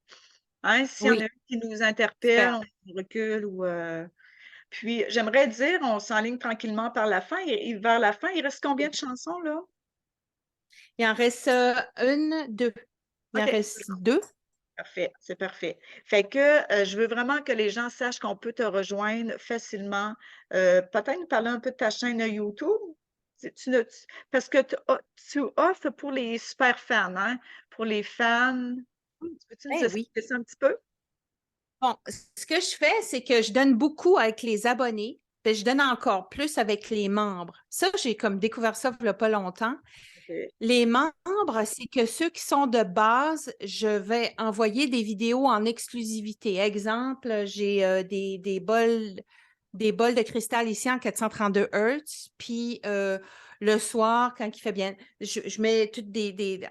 Hein, s'il y en a
Oui,
une qui nous interpelle,
super.
on recule ou, puis j'aimerais dire, on s'enligne tranquillement par la fin et vers la fin, il reste combien de chansons là?
Il en reste une, deux. Il en
OK,
reste deux.
parfait, c'est parfait. Fait que, je veux vraiment que les gens sachent qu'on peut te rejoindre facilement. Peut-être nous parler un peu de ta chaîne YouTube? Parce que tu offres pour les super fans, hein? Pour les fans. Peux-tu nous
Eh oui.
expliquer ça un petit peu?
Bon, ce que je fais, c'est que je donne beaucoup avec les abonnés, puis je donne encore plus avec les membres. Ça, j'ai comme découvert ça il n'y a pas longtemps.
OK.
Les membres, c'est que ceux qui sont de base, je vais envoyer des vidéos en exclusivité. Exemple, j'ai des bols de cristal ici en 432 Hz, puis le soir, quand il fait bien, je mets toutes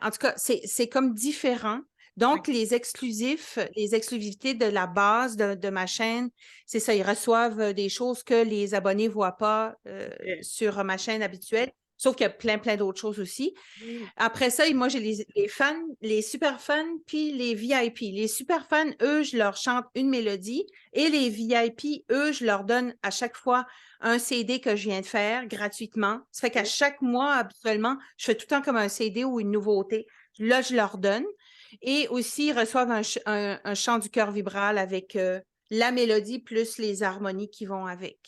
En tout cas, c'est comme différent. Donc,
OK.
les exclusivités de la base de ma chaîne, c'est ça, ils reçoivent des choses que les abonnés ne voient pas
OK.
sur ma chaîne habituelle, sauf qu'il y a plein d'autres choses aussi.
Oui.
Après ça, moi, j'ai les fans, les super fans, puis les VIP. Les super fans, eux, je leur chante une mélodie et les VIP, eux, je leur donne à chaque fois un CD que je viens de faire gratuitement. Ça fait qu'à
OK.
chaque mois, habituellement, je fais tout le temps comme un CD ou une nouveauté. Là, je leur donne. Et aussi, ils reçoivent un chant du cœur vibral avec la mélodie plus les harmonies qui vont avec.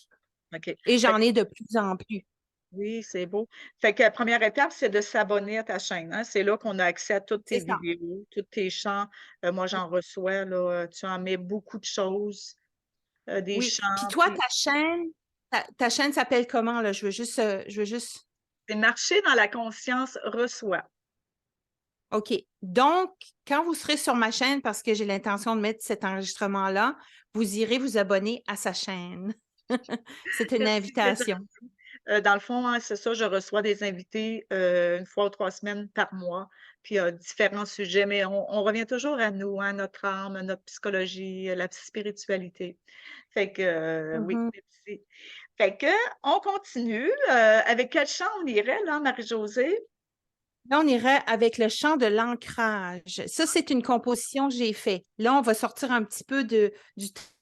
OK.
Et
Fait
j'en ai de plus en plus.
Oui, c'est beau. Fait que la première étape, c'est de s'abonner à ta chaîne, hein? C'est là qu'on a accès à toutes
C'est
tes
ça.
vidéos, tous tes chants. Moi, j'en reçois, là, tu en mets beaucoup de choses, des
Oui. Puis
chants,
toi,
puis
ta chaîne s'appelle comment, là? Je veux juste.
c'est marcher dans la conscience reçoit.
OK. Donc, quand vous serez sur ma chaîne, parce que j'ai l'intention de mettre cet enregistrement-là, vous irez vous abonner à sa chaîne. C'est une
Merci, c'est
invitation.
gentil. Dans le fond, hein, c'est ça, je reçois des invités, 1 fois ou 3 semaines par mois, puis, différents sujets, mais on revient toujours à nous, hein, notre âme, notre psychologie, la spiritualité. Fait que, oui,
Mhm.
merci. Fait que, on continue, avec quel chant on irait là, Marie-Josée?
Là, on irait avec le chant de l'ancrage. Ça, c'est une composition que j'ai faite. Là, on va sortir un petit peu du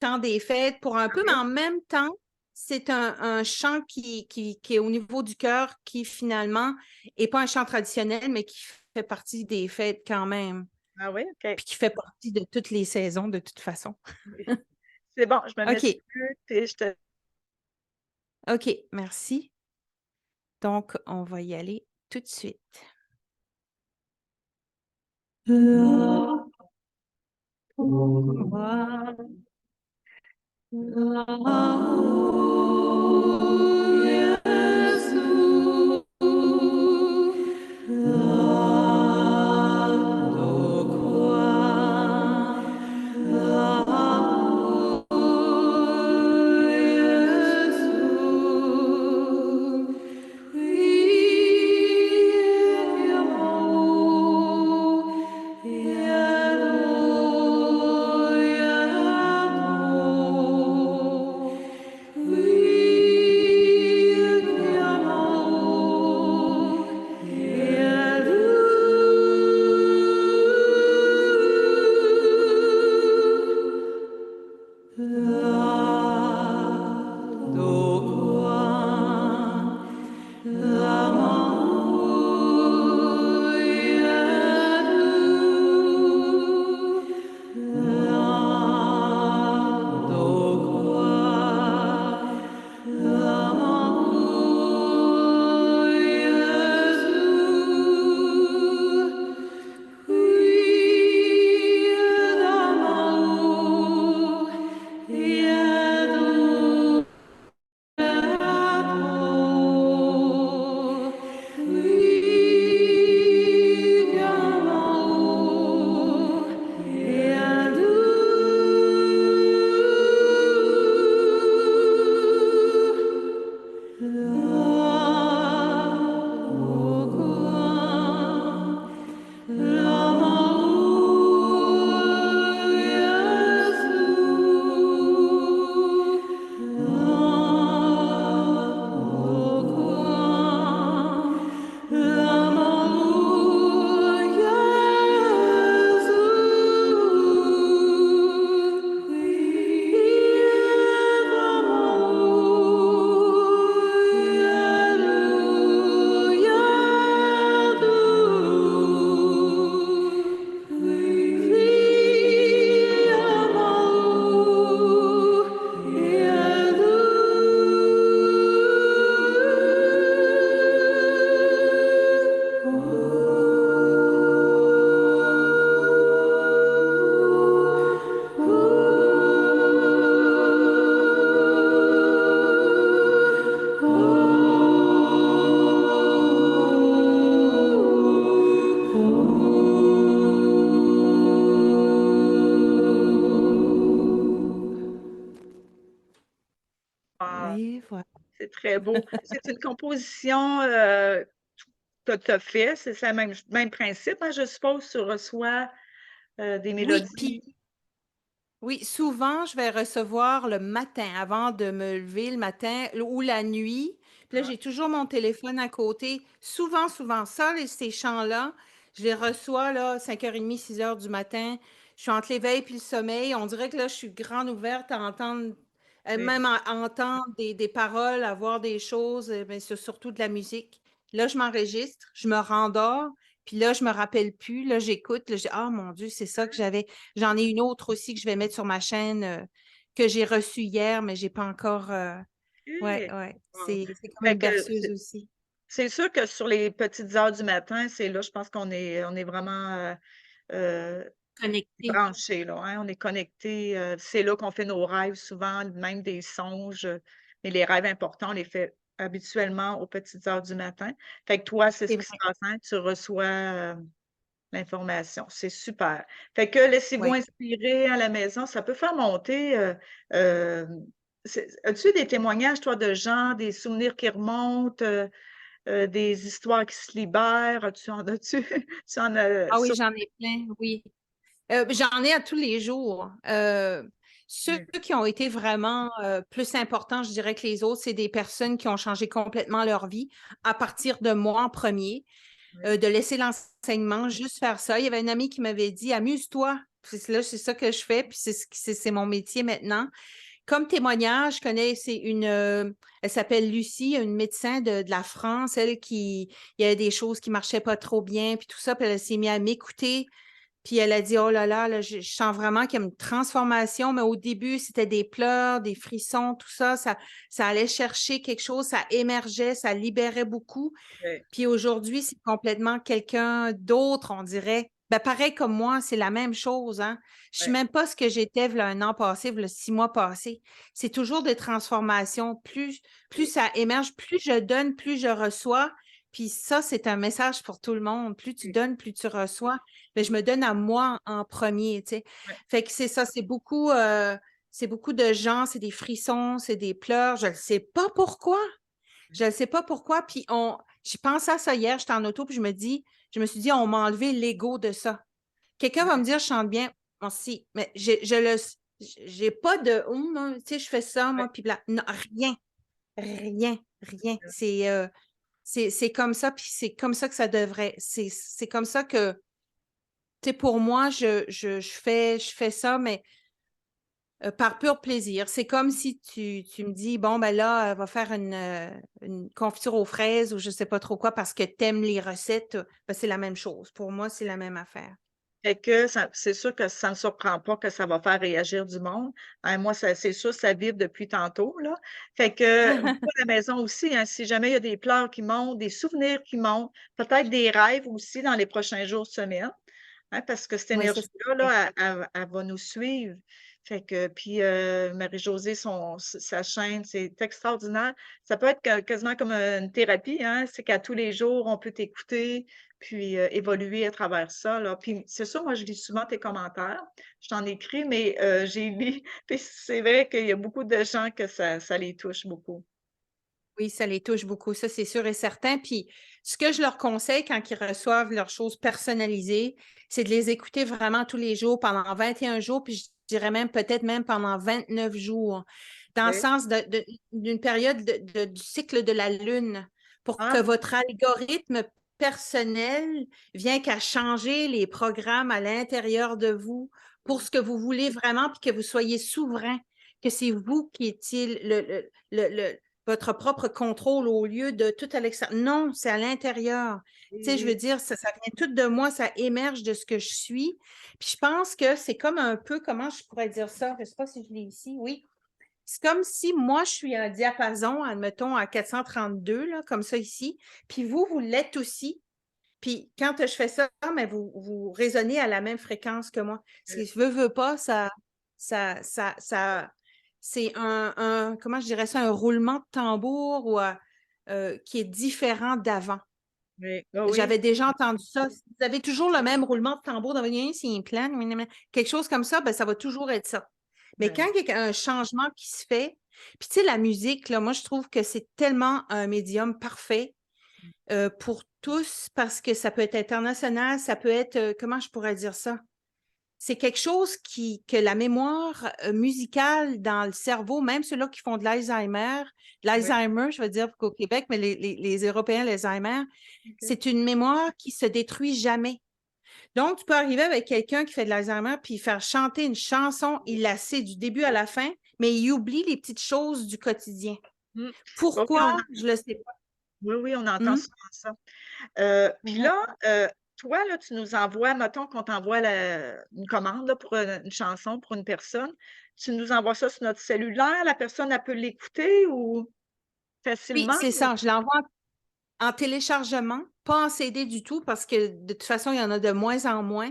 temps des fêtes pour un peu, mais
Oui,
en même temps, c'est un chant qui est au niveau du cœur, qui finalement n'est pas un chant traditionnel, mais qui fait partie des fêtes quand même,
ah oui, OK.
puis qui fait partie de toutes les saisons de toute façon.
Oui. C'est bon, je me mets sur
OK,
mute et je te
OK, merci. Donc, on va y aller tout de suite.
très beau. C'est une composition que tu as fait, c'est le même principe, hein, je suppose, tu reçois des
Oui,
mélodies.
puis oui, souvent, je vais recevoir le matin avant de me lever le matin ou la nuit. Puis là,
Ah,
j'ai toujours mon téléphone à côté. Souvent, souvent, ça, ces chants-là, je les reçois là, 5h30, 6h du matin. Je suis entre l'éveil puis le sommeil. On dirait que là, je suis grande ouverte à entendre,
oui.
même à entendre des paroles, à voir des choses, mais c'est surtout de la musique. Là, je m'enregistre, je me rendors, puis là, je me rappelle plus. Là, j'écoute, là, je dis, ah mon Dieu, c'est ça que j'avais. J'en ai une autre aussi que je vais mettre sur ma chaîne que j'ai reçue hier, mais j'ai pas encore. Ouais,
OK.
ouais.
Wow.
C'est comme
Fait
une
que
berceuse aussi.
c'est sûr que sur les petites heures du matin, c'est là, je pense qu'on est vraiment
Connectée.
branchés, là, hein. On est connectés. C'est là qu'on fait nos rêves souvent, même des songes. Mais les rêves importants, on les fait habituellement aux petites heures du matin. Fait que toi, c'est ce
C'est
qui se
vrai.
passe, hein, tu reçois l'information. C'est super. Fait que laissez-vous
Oui.
inspirer à la maison. Ça peut faire monter. Euh, as-tu des témoignages, toi, de gens, des souvenirs qui remontent, des histoires qui se libèrent? As-tu, tu en as
Ah oui,
sur...
j'en ai plein, oui. J'en ai à tous les jours. Ceux qui ont été vraiment plus importants, je dirais que les autres, c'est des personnes qui ont changé complètement leur vie à partir de moi en premier.
Oui,
De laisser l'enseignement, juste faire ça. Il y avait une amie qui m'avait dit, amuse-toi. Là, c'est ça que je fais, puis c'est mon métier maintenant. Comme témoignage, je connais, elle s'appelle Lucie, une médecin de la France, il y avait des choses qui marchaient pas trop bien, puis tout ça, puis elle s'est mise à m'écouter, puis elle a dit, oh là, je sens vraiment qu'il y a une transformation, mais au début, c'était des pleurs, des frissons, tout ça, ça allait chercher quelque chose, ça émergeait, ça libérait beaucoup.
oui,
Puis aujourd'hui, c'est complètement quelqu'un d'autre, on dirait. Ben, pareil comme moi, c'est la même chose, hein. Je suis
oui,
même pas ce que j'étais v'là un an passé, v'là 6 mois passés. C'est toujours des transformations. Plus
oui,
ça émerge, plus je donne, plus je reçois. Puis ça, c'est un message pour tout le monde. Plus tu
oui,
donnes, plus tu reçois. Mais je me donne à moi en premier, tu sais.
oui,
Fait que c'est ça, c'est beaucoup de gens, c'est des frissons, c'est des pleurs. Je ne sais pas pourquoi. Je ne sais pas pourquoi. Puis j'ai pensé à ça hier, j'étais en auto, puis je me suis dit, on m'a enlevé l'ego de ça. Quelqu'un va me dire, je chante bien. Bon, si, mais j'ai pas de, oh, non, tu sais, je fais ça,
oui,
moi, puis bla. Non, rien, rien, rien. C'est comme ça, puis c'est comme ça que ça devrait. C'est comme ça que, tu sais, pour moi, je fais ça, mais par pur plaisir. C'est comme si tu me dis, bon, ben là, va faire une confiture aux fraises ou je ne sais pas trop quoi parce que tu aimes les recettes. Ben, c'est la même chose. Pour moi, c'est la même affaire.
fait que c'est sûr que ça ne me surprend pas que ça va faire réagir du monde. Hein, moi, c'est sûr, ça vibre depuis tantôt, là. Fait que vous, à la maison aussi, hein, si jamais il y a des pleurs qui montent, des souvenirs qui montent, peut-être des rêves aussi dans les prochains jours, semaines, hein, parce que cette
Oui, ça, c'est
énergie-là,
vrai.
là, elle va nous suivre. Fait que, puis Marie-Josée, sa chaîne, c'est extraordinaire. Ça peut être quasiment comme une thérapie, hein. C'est qu'à tous les jours, on peut t'écouter, puis évoluer à travers ça, là. Puis c'est sûr, moi, je lis souvent tes commentaires. Je t'en écris, mais j'ai lu, puis c'est vrai qu'il y a beaucoup de gens que ça les touche beaucoup.
Oui, ça les touche beaucoup, ça, c'est sûr et certain. Puis, ce que je leur conseille quand ils reçoivent leurs choses personnalisées, c'est de les écouter vraiment tous les jours pendant 21 jours, puis je dirais même peut-être même pendant 29 jours, dans le
Oui.
sens d'une période du cycle de la Lune, pour que
Ah,
votre algorithme personnel vienne qu'à changer les programmes à l'intérieur de vous pour ce que vous voulez vraiment, puis que vous soyez souverain, que c'est vous qui étiez votre propre contrôle au lieu de tout à l'extérieur. Non, c'est à l'intérieur.
oui,
Tu sais, je veux
oui.
dire, ça vient tout de moi, ça émerge de ce que je suis. Puis je pense que c'est comme un peu, comment je pourrais dire ça? Je ne sais pas si je l'ai ici, oui. C'est comme si moi, je suis un diapason, admettons, à 432, là, comme ça ici, puis vous l'êtes aussi. Puis quand je fais ça, mais vous résonnez à la même fréquence que moi. Ce qui veut pas, ça c'est comment je dirais ça, un roulement de tambour qui est différent d'avant.
Oui. Ah oui.
J'avais déjà entendu ça. Si vous avez toujours le même roulement de tambour dans votre c'est un plan, quelque chose comme ça, ben, ça va toujours être ça. Mais
Oui.
quand il y a un changement qui se fait, Puis tu sais, la musique, là, moi, je trouve que c'est tellement un médium parfait pour tous parce que ça peut être international, ça peut être, comment je pourrais dire ça? C'est quelque chose que la mémoire musicale dans le cerveau, même ceux-là qui font de
Oui,
l'Alzheimer, je veux dire qu'au Québec, mais les Européens, l'Alzheimer,
OK.
c'est une mémoire qui se détruit jamais. Donc, tu peux arriver avec quelqu'un qui fait de l'Alzheimer puis faire chanter une chanson, il la sait du début à la fin, mais il oublie les petites choses du quotidien.
Mm. Oui,
Pourquoi? Je le sais pas.
oui, on entend
Hmm?
souvent ça. Puis
Mhm.
là, toi, là, tu nous envoies, mettons qu'on t'envoie une commande là, pour une chanson pour une personne. Tu nous envoies ça sur notre cellulaire, la personne, elle peut l'écouter ou
Oui,
facilement?
c'est ça. Je l'envoie en téléchargement, pas en CD du tout, parce que de toute façon, il y en a de moins en moins.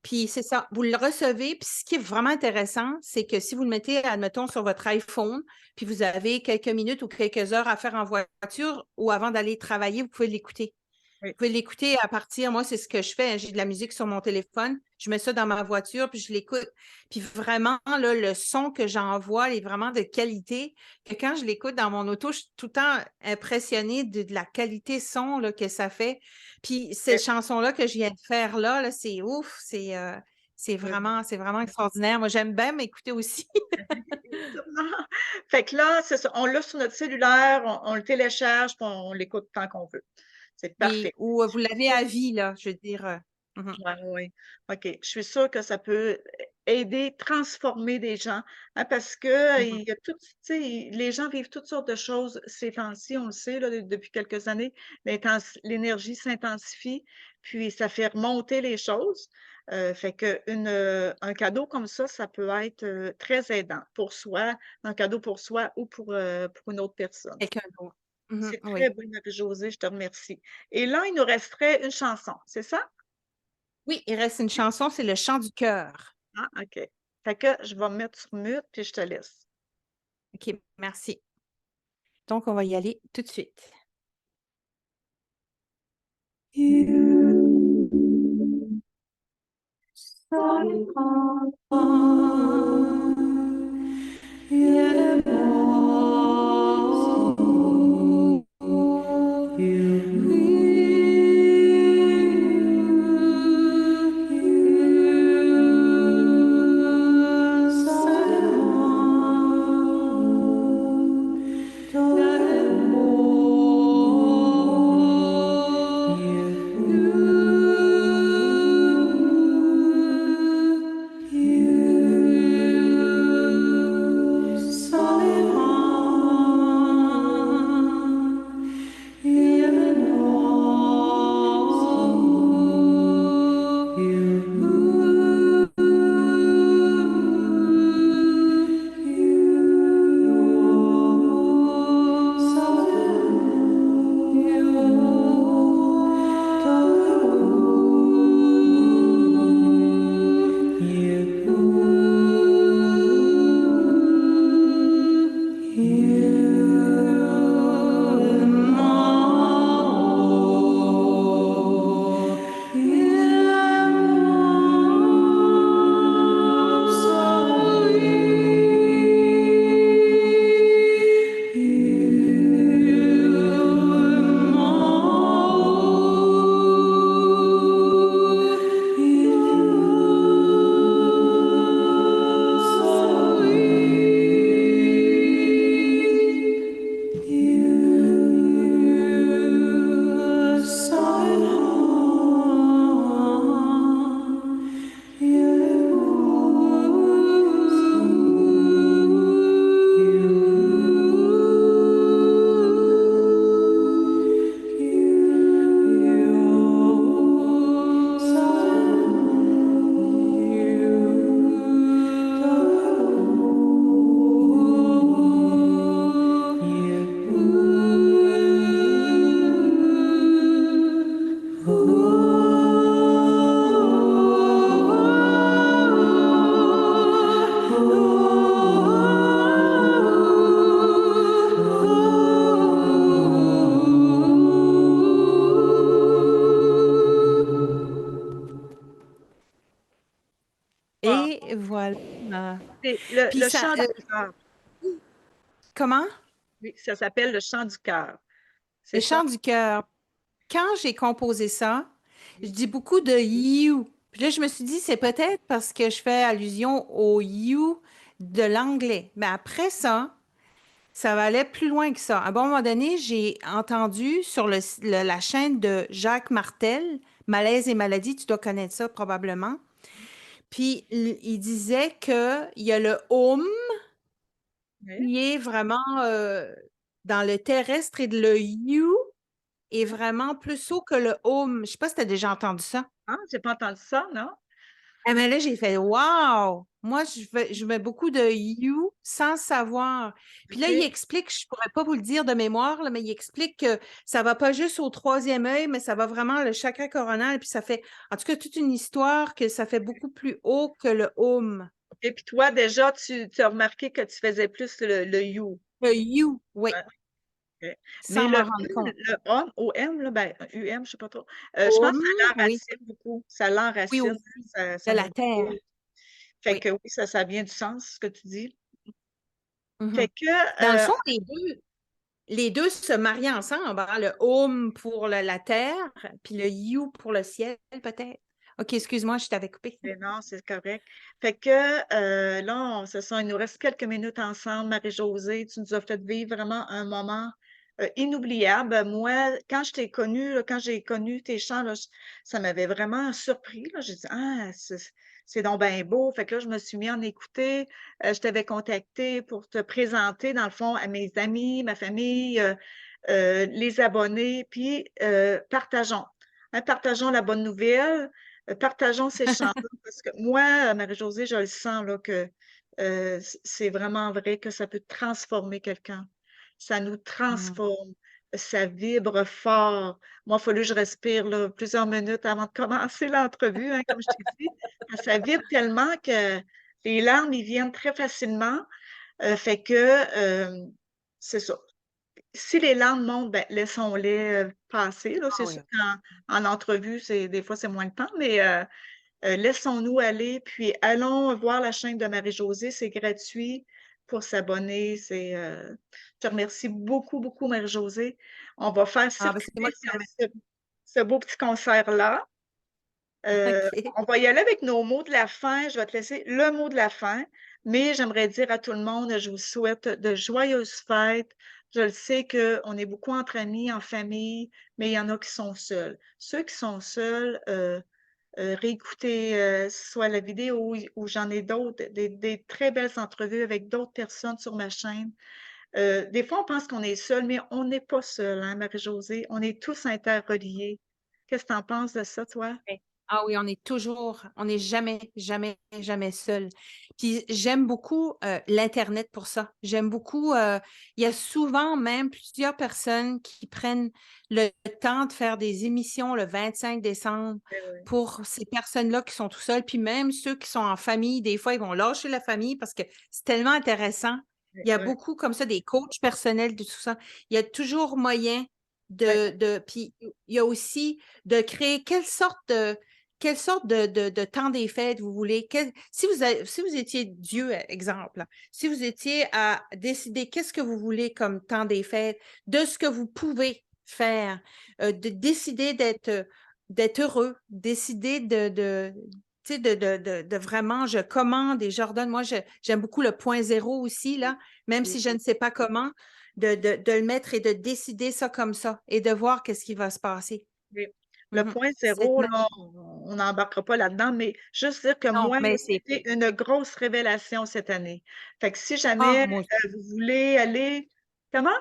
Puis c'est ça, vous le recevez. Puis ce qui est vraiment intéressant, c'est que si vous le mettez, admettons, sur votre iPhone, puis vous avez quelques minutes ou quelques heures à faire en voiture ou avant d'aller travailler, vous pouvez l'écouter.
Oui.
Vous pouvez l'écouter à partir, moi, c'est ce que je fais, hein. J'ai de la musique sur mon téléphone, je mets ça dans ma voiture, puis je l'écoute. Puis vraiment, là, le son que j'envoie est vraiment de qualité, que quand je l'écoute dans mon auto, je suis tout le temps impressionnée de la qualité son là, que ça fait. Puis ces
Oui,
chansons-là que je viens de faire là, c'est ouf,
oui, oui.
c'est vraiment extraordinaire. Moi, j'aime bien m'écouter aussi.
Exactement. Fait que là, c'est ça, on l'a sur notre cellulaire, on le télécharge, puis on l'écoute tant qu'on veut. C'est
Oui,
parfait.
ou vous l'avez à vie, là, je veux dire. Mhm,
Ouais, oui. OK. Je suis sûre que ça peut aider, transformer des gens, hein, parce que,
mhm.
il y a tout tu sais, les gens vivent toutes sortes de choses ces temps-ci, on le sait là, depuis quelques années, l'énergie s'intensifie, puis ça fait remonter les choses, fait un cadeau comme ça peut être, très aidant pour soi, un cadeau pour soi ou pour une autre personne.
Quelqu'un d'autre. Mhm,
C'est très
oui.
beau, Marie-Josée, je te remercie. Et là, il nous resterait une chanson, c'est ça?
Oui, il reste une chanson, c'est Le chant du cœur.
Ah, OK. Fait que je vais me mettre sur mute, puis je te laisse.
OK, merci. Donc, on va y aller tout de suite.
Wow.
Et voilà.
C'est
Puis
le
ça,
chant du cœur.
Comment?
Oui, ça s'appelle le chant du cœur.
Le
C'est ça?
chant du cœur. Quand j'ai composé ça, je
Oui.
dis beaucoup de you. Puis là, je me suis dit, c'est peut-être parce que je fais allusion au you de l'anglais. Mais après ça, ça va aller plus loin que ça. À un bon moment donné, j'ai entendu sur la chaîne de Jacques Martel, Malaise et maladie, tu dois connaître ça probablement. Puis il disait qu'il y a le home
Oui.
qui est vraiment dans le terrestre et le you est
Oui.
vraiment plus haut que le home. Je sais pas si tu as déjà entendu ça.
Ah, j'ai pas entendu ça, non?
Ah, mais là, j'ai fait wow! Moi, je mets beaucoup de you sans savoir. Puis là, il
OK.
explique, je pourrais pas vous le dire de mémoire, là, mais il explique que ça va pas juste au troisième œil, mais ça va vraiment le chakra coronal. Puis ça fait, en tout cas, toute une histoire que ça fait beaucoup plus haut que le home.
Et puis toi, déjà, tu as remarqué que tu faisais plus le you.
Le you, oui,
Ouais, OK. Mais
sans m'en rendre compte.
le OM, OM, là, ben, UM, je sais pas trop. Je pense que
Home,
ça
oui,
l'enracine beaucoup. Ça
oui
l'enracine.
aussi, de
Ça met
la terre,
beaucoup. Fait
oui.
que oui, ça a bien du sens, ce que tu dis.
Mhm.
Fait que,
Dans le fond, les deux se marient ensemble, hein, le home pour la terre, puis le you pour le ciel, peut-être. OK, excuse-moi, je t'avais coupé.
mais non, c'est correct. Fait que là, il nous reste quelques minutes ensemble, Marie-Josée. Tu nous as fait vivre vraiment un moment inoubliable. Moi, quand je t'ai connue, là, quand j'ai connu tes chants, là, ça m'avait vraiment surpris, là. J'ai dit, ah, c'est donc bien beau. Fait que là, je me suis mis à en écouter. Je t'avais contacté pour te présenter, dans le fond, à mes amis, ma famille, les abonnés, puis partageons. Hein, partageons la bonne nouvelle. Partageons ces chants-là parce que moi, Marie-Josée, je le sens là, que c'est vraiment vrai que ça peut transformer quelqu'un. Ça nous
Mm.
transforme, ça vibre fort. Moi, il a fallu que je respire là, plusieurs minutes avant de commencer l'entrevue, hein, comme je t'ai dit. Ça vibre tellement que les larmes, ils viennent très facilement. Fait que c'est ça. Si les larmes montent, ben, laissons-les passer. Là.
Ah
C'est
oui.
sûr qu'en entrevue, des fois, c'est moins de temps, mais laissons-nous aller, puis allons voir la chaîne de Marie-Josée, c'est gratuit pour s'abonner. Je te remercie beaucoup, beaucoup, Marie-Josée. On va faire
Ah, ben, c'est moi
circuler
qui te remercie.
ce beau petit concert-là.
OK.
On va y aller avec nos mots de la fin. Je vais te laisser le mot de la fin, mais j'aimerais dire à tout le monde, je vous souhaite de joyeuses fêtes. Je le sais qu'on est beaucoup entre amis, en famille, mais il y en a qui sont seuls. Ceux qui sont seuls, réécouter soit la vidéo ou j'en ai d'autres, des très belles entrevues avec d'autres personnes sur ma chaîne. Des fois, on pense qu'on est seul, mais on n'est pas seul, hein, Marie-Josée. On est tous interreliés. Qu'est-ce que tu en penses de ça, toi?
Ouais. Ah oui, on n'est jamais, jamais, jamais seul. Puis j'aime beaucoup l'Internet pour ça. J'aime beaucoup, il y a souvent même plusieurs personnes qui prennent le temps de faire des émissions le 25 décembre
Oui, oui,
pour ces personnes-là qui sont tout seuls. Puis même ceux qui sont en famille, des fois, ils vont lâcher la famille parce que c'est tellement intéressant.
oui,
Il y a
oui,
beaucoup comme ça, des coachs personnels de tout ça. Il y a toujours moyen
oui,
puis il y a aussi de créer quelle sorte de temps des fêtes vous voulez. Si vous étiez Dieu, exemple, si vous étiez à décider qu'est-ce que vous voulez comme temps des fêtes, de ce que vous pouvez faire, de décider d'être heureux, décider tu sais, de vraiment, je commande et j'ordonne. Moi, j'aime beaucoup le point zéro aussi, là, même
oui,
si je ne sais pas comment, de le mettre et de décider ça comme ça et de voir qu'est-ce qui va se passer.
oui. Le
Mhm.
point
Cette
zéro, là,
magie.
on n'embarquera pas là-dedans, mais juste dire que
Non,
moi,
mais
ça a
c'est.
été une grosse révélation cette année. Fait que si
Ah,
jamais vous voulez aller. Comment?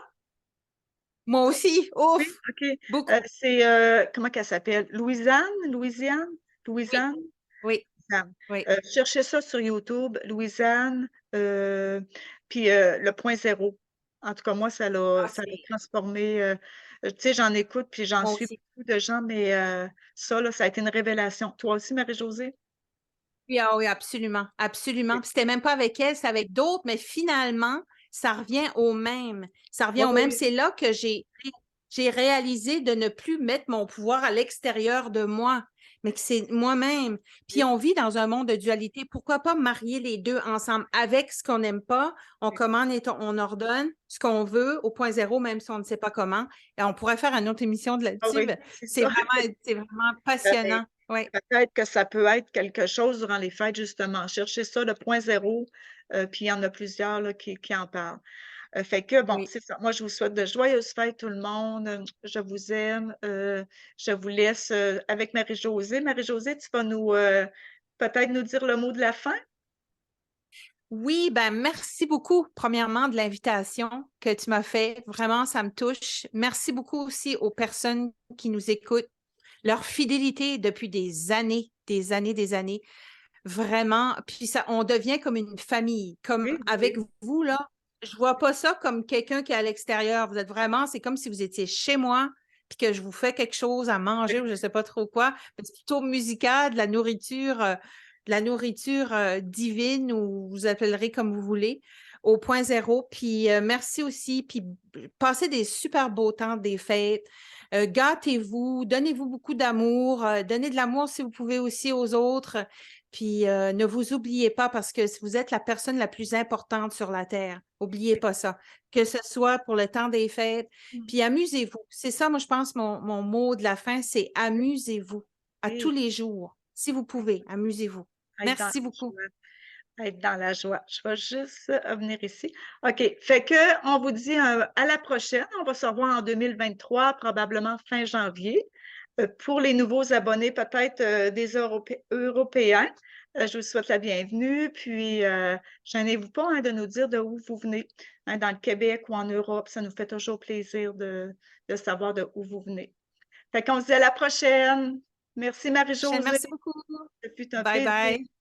moi aussi.
Oui,
Ouf!
OK.
Beaucoup.
C'est, comment qu'elle s'appelle? Louisanne? Louisiane?
Oui,
Louisanne?
oui,
Louisanne.
oui.
Cherchez ça sur YouTube, Louisanne, puis le point zéro. En tout cas, moi,
Ah,
ça l'a
c'est.
transformé. Tu sais, j'en écoute, puis j'en
Moi
suis
aussi.
beaucoup de gens, mais ça, là, ça a été une révélation. Toi aussi, Marie-Josée?
Oui, ah oui, absolument. Absolument. Puis c'était même pas avec elle, c'est avec d'autres, mais finalement, ça revient au même. Ça revient
Oui,
au même.
oui,
C'est là que j'ai réalisé de ne plus mettre mon pouvoir à l'extérieur de moi, mais que c'est moi-même. Puis on vit dans un monde de dualité. Pourquoi pas marier les deux ensemble avec ce qu'on n'aime pas? On commande et on ordonne ce qu'on veut au point zéro, même si on ne sait pas comment. Et on pourrait faire une autre émission de
Ah
là-dessus.
oui,
Mais
c'est
C'est
ça.
vraiment, c'est vraiment
Ben,
passionnant. Oui,
peut-être que ça peut être quelque chose durant les fêtes, justement. Chercher ça, le point zéro, puis il y en a plusieurs là, qui en parlent. Fait que, bon,
oui.
c'est ça. Moi, je vous souhaite de joyeuses fêtes, tout le monde. Je vous aime. Je vous laisse avec Marie-Josée. Marie-Josée, tu vas nous peut-être nous dire le mot de la fin?
Oui, ben merci beaucoup, premièrement, de l'invitation que tu m'as fait. Vraiment, ça me touche. Merci beaucoup aussi aux personnes qui nous écoutent. Leur fidélité depuis des années, des années, des années. Vraiment. Puis ça, on devient comme une famille. Comme
Oui,
avec
oui,
vous, là, je vois pas ça comme quelqu'un qui est à l'extérieur. Vous êtes vraiment, c'est comme si vous étiez chez moi, puis que je vous fais quelque chose à manger ou je sais pas trop quoi. C'est plutôt musical, de la nourriture divine, ou vous appellerez comme vous voulez, au point zéro. Puis merci aussi. Puis passez des super beaux temps des fêtes. Gâtez-vous, donnez-vous beaucoup d'amour, donnez de l'amour si vous pouvez aussi aux autres. Puis ne vous oubliez pas parce que vous êtes la personne la plus importante sur la Terre. N'oubliez pas ça. Que ce soit pour le temps des fêtes.
oui,
Puis amusez-vous. C'est ça, moi, je pense, mon mot de la fin, c'est amusez-vous à tous
oui.
les jours. Si vous pouvez, amusez-vous.
Être dans
Merci
la
beaucoup.
joie. Être dans la joie. Je vais juste venir ici. OK. Fait que on vous dit à la prochaine. On va se revoir en 2023, probablement fin janvier. Pour les nouveaux abonnés, peut-être des Européens, je vous souhaite la bienvenue. Puis, gênez-vous pas hein, de nous dire de où vous venez, hein, dans le Québec ou en Europe. Ça nous fait toujours plaisir de savoir de où vous venez. Fait qu'on se dit à la prochaine. Merci Marie-Josée.
Merci beaucoup.
Ce fut un
Bye
plaisir.
bye.